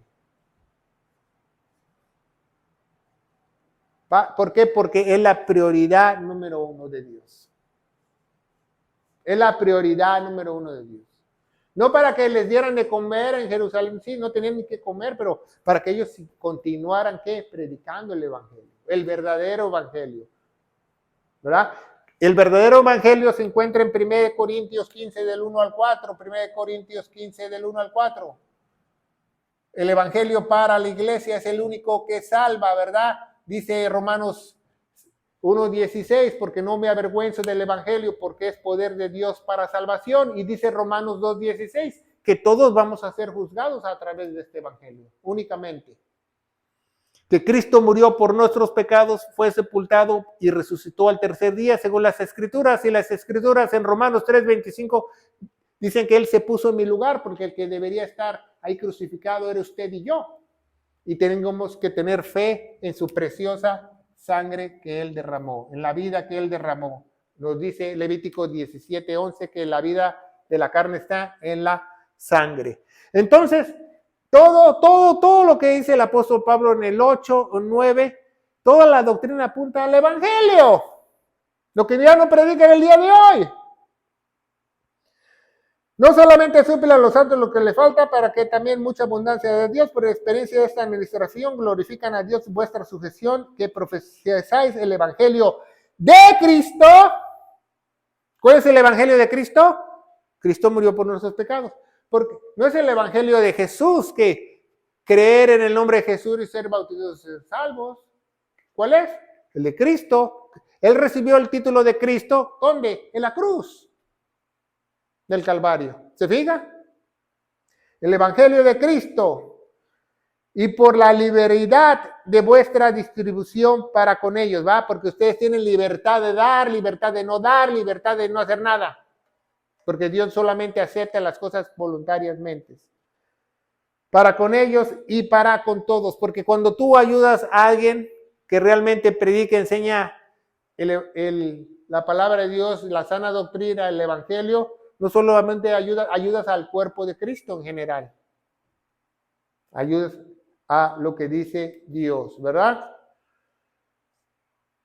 ¿Por qué? Porque es la prioridad número 1 de Dios. Es la prioridad número 1 de Dios. No para que les dieran de comer en Jerusalén, sí, no tenían ni que comer, pero para que ellos continuaran, ¿qué? Predicando el evangelio, el verdadero evangelio, ¿verdad? El verdadero evangelio se encuentra en 1 Corintios 15 del 1 al 4, 1 Corintios 15 del 1 al 4. El evangelio para la iglesia es el único que salva, ¿verdad? Dice Romanos 1:16, porque no me avergüenzo del evangelio, porque es poder de Dios para salvación. Y dice Romanos 2:16, que todos vamos a ser juzgados a través de este evangelio, únicamente. Que Cristo murió por nuestros pecados, fue sepultado y resucitó al tercer día, según las Escrituras. Y las Escrituras en Romanos 3:25 dicen que Él se puso en mi lugar, porque el que debería estar ahí crucificado era usted y yo. Y tenemos que tener fe en su preciosa sangre que Él derramó, en la vida que Él derramó. Nos dice Levítico 17:11 que la vida de la carne está en la sangre. Entonces, todo lo que dice el apóstol Pablo en el 8 o 9, toda la doctrina apunta al evangelio. Lo que ya no predica en el día de hoy. No solamente suple a los santos lo que le falta, para que también mucha abundancia de Dios, por experiencia de esta administración, glorifican a Dios vuestra sujeción, que profetizáis el evangelio de Cristo. ¿Cuál es el evangelio de Cristo? Cristo murió por nuestros pecados. Porque no es el evangelio de Jesús, que creer en el nombre de Jesús y ser bautizados y ser salvos. ¿Cuál es? El de Cristo. Él recibió el título de Cristo, ¿dónde? En la cruz del Calvario. ¿Se fija? El evangelio de Cristo. Y por la libertad de vuestra distribución para con ellos, ¿va? Porque ustedes tienen libertad de dar, libertad de no dar, libertad de no hacer nada. Porque Dios solamente acepta las cosas voluntariamente. Para con ellos y para con todos. Porque cuando tú ayudas a alguien que realmente predica, enseña la palabra de Dios, la sana doctrina, el evangelio, no solamente ayudas al cuerpo de Cristo en general. Ayudas a lo que dice Dios, ¿verdad?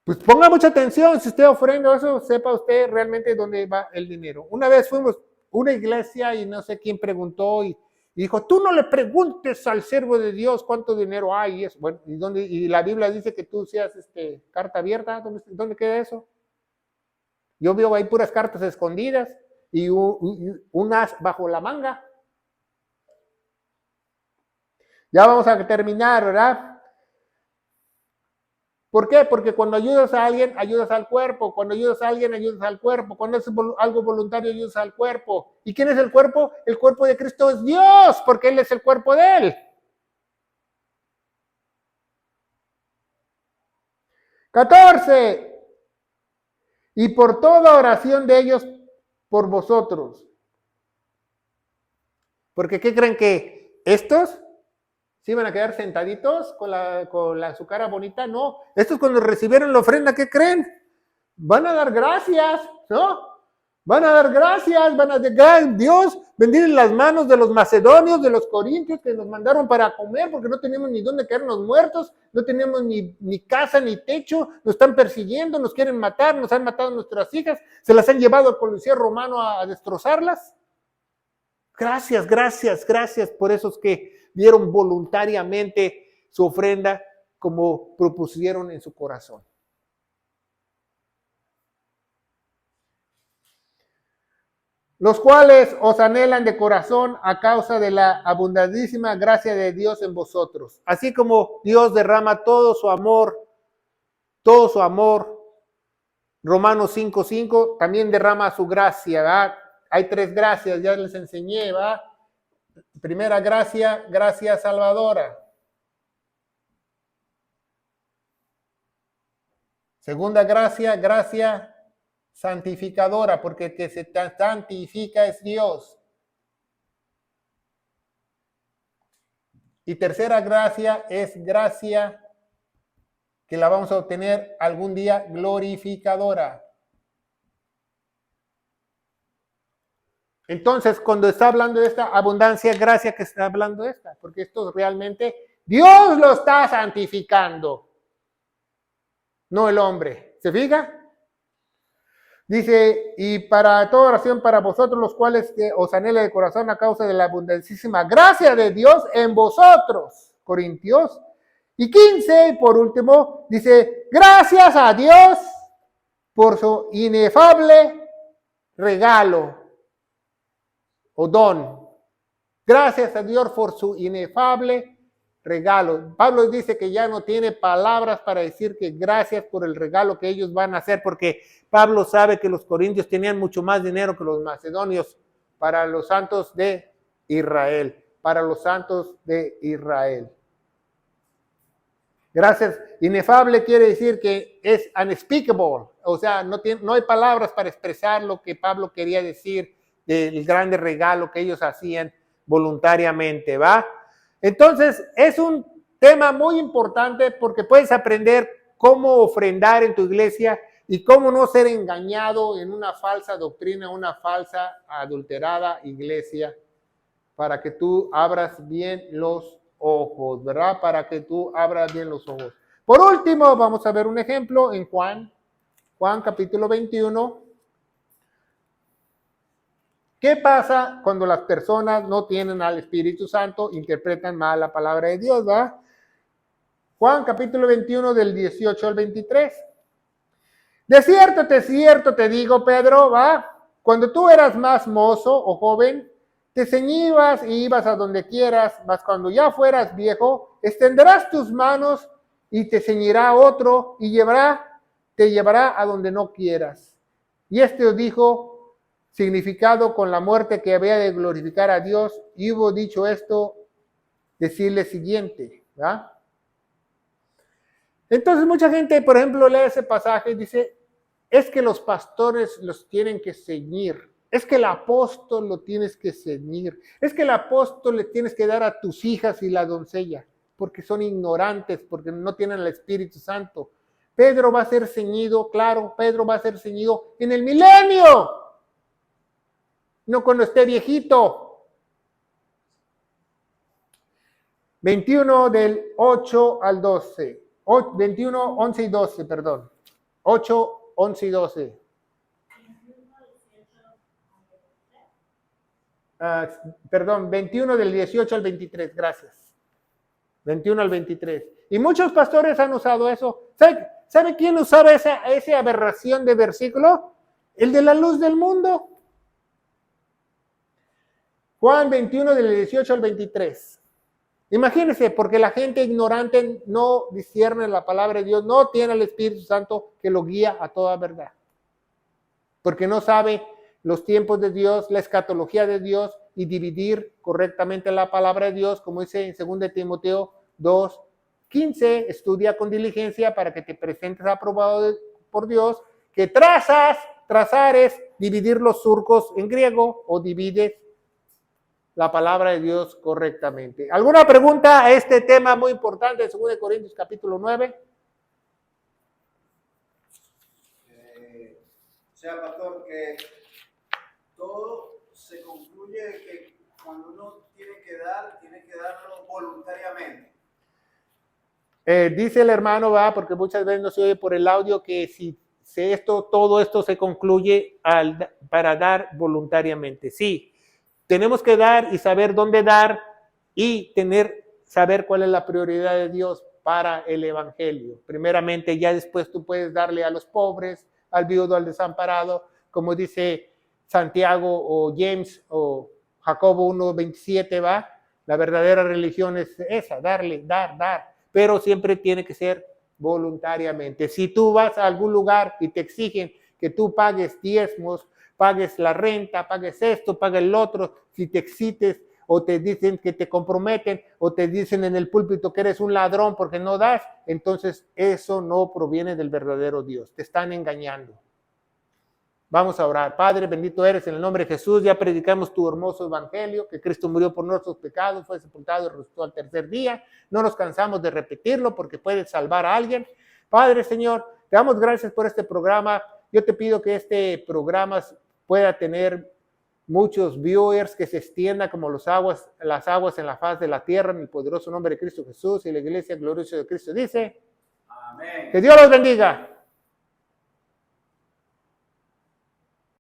Pues ponga mucha atención, si usted ofrenda eso, sepa usted realmente dónde va el dinero. Una vez fuimos a una iglesia y no sé quién preguntó y dijo, tú no le preguntes al siervo de Dios cuánto dinero hay y eso. Bueno, y la Biblia dice que tú seas carta abierta, ¿dónde queda eso? Yo veo ahí puras cartas escondidas y un as bajo la manga. Ya vamos a terminar, ¿verdad? ¿Por qué? Porque cuando ayudas a alguien, ayudas al cuerpo. Cuando ayudas a alguien, ayudas al cuerpo. Cuando es algo voluntario, ayudas al cuerpo. ¿Y quién es el cuerpo? El cuerpo de Cristo es Dios, porque Él es el cuerpo de Él. 14. Y por toda oración de ellos, por vosotros. Porque ¿qué creen que estos ¿sí van a quedar sentaditos con su cara bonita? No. Estos cuando recibieron la ofrenda, ¿qué creen? Van a dar gracias, ¿no? Van a dar gracias, van a decir, Dios, bendiga las manos de los macedonios, de los corintios que nos mandaron para comer porque no teníamos ni dónde quedarnos muertos, no teníamos ni casa ni techo, nos están persiguiendo, nos quieren matar, nos han matado a nuestras hijas, se las han llevado al Coliseo Romano a destrozarlas. Gracias, gracias, gracias por esos que dieron voluntariamente su ofrenda como propusieron en su corazón. Los cuales os anhelan de corazón a causa de la abundantísima gracia de Dios en vosotros. Así como Dios derrama todo su amor, Romanos 5:5, también derrama su gracia, ¿verdad? Hay 3 gracias, ya les enseñé, ¿va? Primera gracia, gracia salvadora. Segunda gracia, gracia santificadora, porque el que se santifica es Dios. Y tercera gracia es gracia que la vamos a obtener algún día, glorificadora. Entonces, cuando está hablando de esta abundancia, gracia que está hablando de esta, porque esto realmente Dios lo está santificando, no el hombre. ¿Se fija? Dice, y para toda oración para vosotros, los cuales os anhela de corazón a causa de la abundancísima gracia de Dios en vosotros. Corintios. Y 15, por último, dice, gracias a Dios por su inefable regalo o don. Gracias a Dios por su inefable regalo. Pablo dice que ya no tiene palabras para decir que gracias por el regalo que ellos van a hacer, porque Pablo sabe que los corintios tenían mucho más dinero que los macedonios para los santos de Israel, para los santos de Israel. Gracias, inefable quiere decir que es unspeakable, o sea, no hay palabras para expresar lo que Pablo quería decir del grande regalo que ellos hacían voluntariamente, ¿va? Entonces, es un tema muy importante porque puedes aprender cómo ofrendar en tu iglesia y cómo no ser engañado en una falsa doctrina, una falsa adulterada iglesia, para que tú abras bien los ojos, ¿verdad? Para que tú abras bien los ojos. Por último, vamos a ver un ejemplo en Juan capítulo 21. ¿Qué pasa cuando las personas no tienen al Espíritu Santo, interpretan mal la palabra de Dios, ¿va? Juan capítulo 21 del 18 al 23. De cierto te digo, Pedro, ¿va? Cuando tú eras más mozo o joven, te ceñibas y ibas a donde quieras, mas cuando ya fueras viejo, extenderás tus manos y te ceñirá otro y te llevará a donde no quieras. Y os dijo, significado con la muerte que había de glorificar a Dios, y hubo dicho esto, decirle siguiente, ¿verdad? Entonces mucha gente, por ejemplo, lee ese pasaje y dice, es que los pastores los tienen que ceñir, es que el apóstol lo tienes que ceñir, es que el apóstol le tienes que dar a tus hijas y la doncella, porque son ignorantes, porque no tienen el Espíritu Santo. Pedro va a ser ceñido, claro, Pedro va a ser ceñido en el milenio, no cuando esté viejito. 21 del 8 al 12. 21, 11 y 12, perdón. 8, 11 y 12. Perdón, 21 del 18 al 23, gracias. 21 al 23. Y muchos pastores han usado eso. ¿Sabe quién usaba esa aberración de versículo? El de la luz del mundo. Juan 21 del 18 al 23. Imagínense, porque la gente ignorante no discierne la palabra de Dios, no tiene el Espíritu Santo que lo guía a toda verdad. Porque no sabe los tiempos de Dios, la escatología de Dios y dividir correctamente la palabra de Dios, como dice en 2 Timoteo 2:15, estudia con diligencia para que te presentes aprobado por Dios, que trazar es dividir los surcos en griego o divides la palabra de Dios correctamente. ¿Alguna pregunta a este tema muy importante de 2 Corintios capítulo 9? O sea, pastor, que todo se concluye que cuando uno tiene que darlo voluntariamente. Dice el hermano, va, porque muchas veces no se oye por el audio, que si todo esto se concluye para dar voluntariamente. Sí. Tenemos que dar y saber dónde dar y saber cuál es la prioridad de Dios para el evangelio. Primeramente, ya después tú puedes darle a los pobres, al viudo, al desamparado, como dice Santiago o James o Jacobo 1:27, va. La verdadera religión es esa, dar. Pero siempre tiene que ser voluntariamente. Si tú vas a algún lugar y te exigen que tú pagues diezmos, pagues la renta, pagues esto, pagues el otro, si te excites o te dicen que te comprometen, o te dicen en el púlpito que eres un ladrón porque no das, entonces eso no proviene del verdadero Dios. Te están engañando. Vamos a orar. Padre, bendito eres en el nombre de Jesús. Ya predicamos tu hermoso evangelio, que Cristo murió por nuestros pecados, fue sepultado y resucitó al tercer día. No nos cansamos de repetirlo porque puede salvar a alguien. Padre, Señor, te damos gracias por este programa. Yo te pido que este programa pueda tener muchos viewers, que se extienda como las aguas en la faz de la tierra, en el poderoso nombre de Cristo Jesús. Y la iglesia gloriosa de Cristo dice, Amén. Que Dios los bendiga.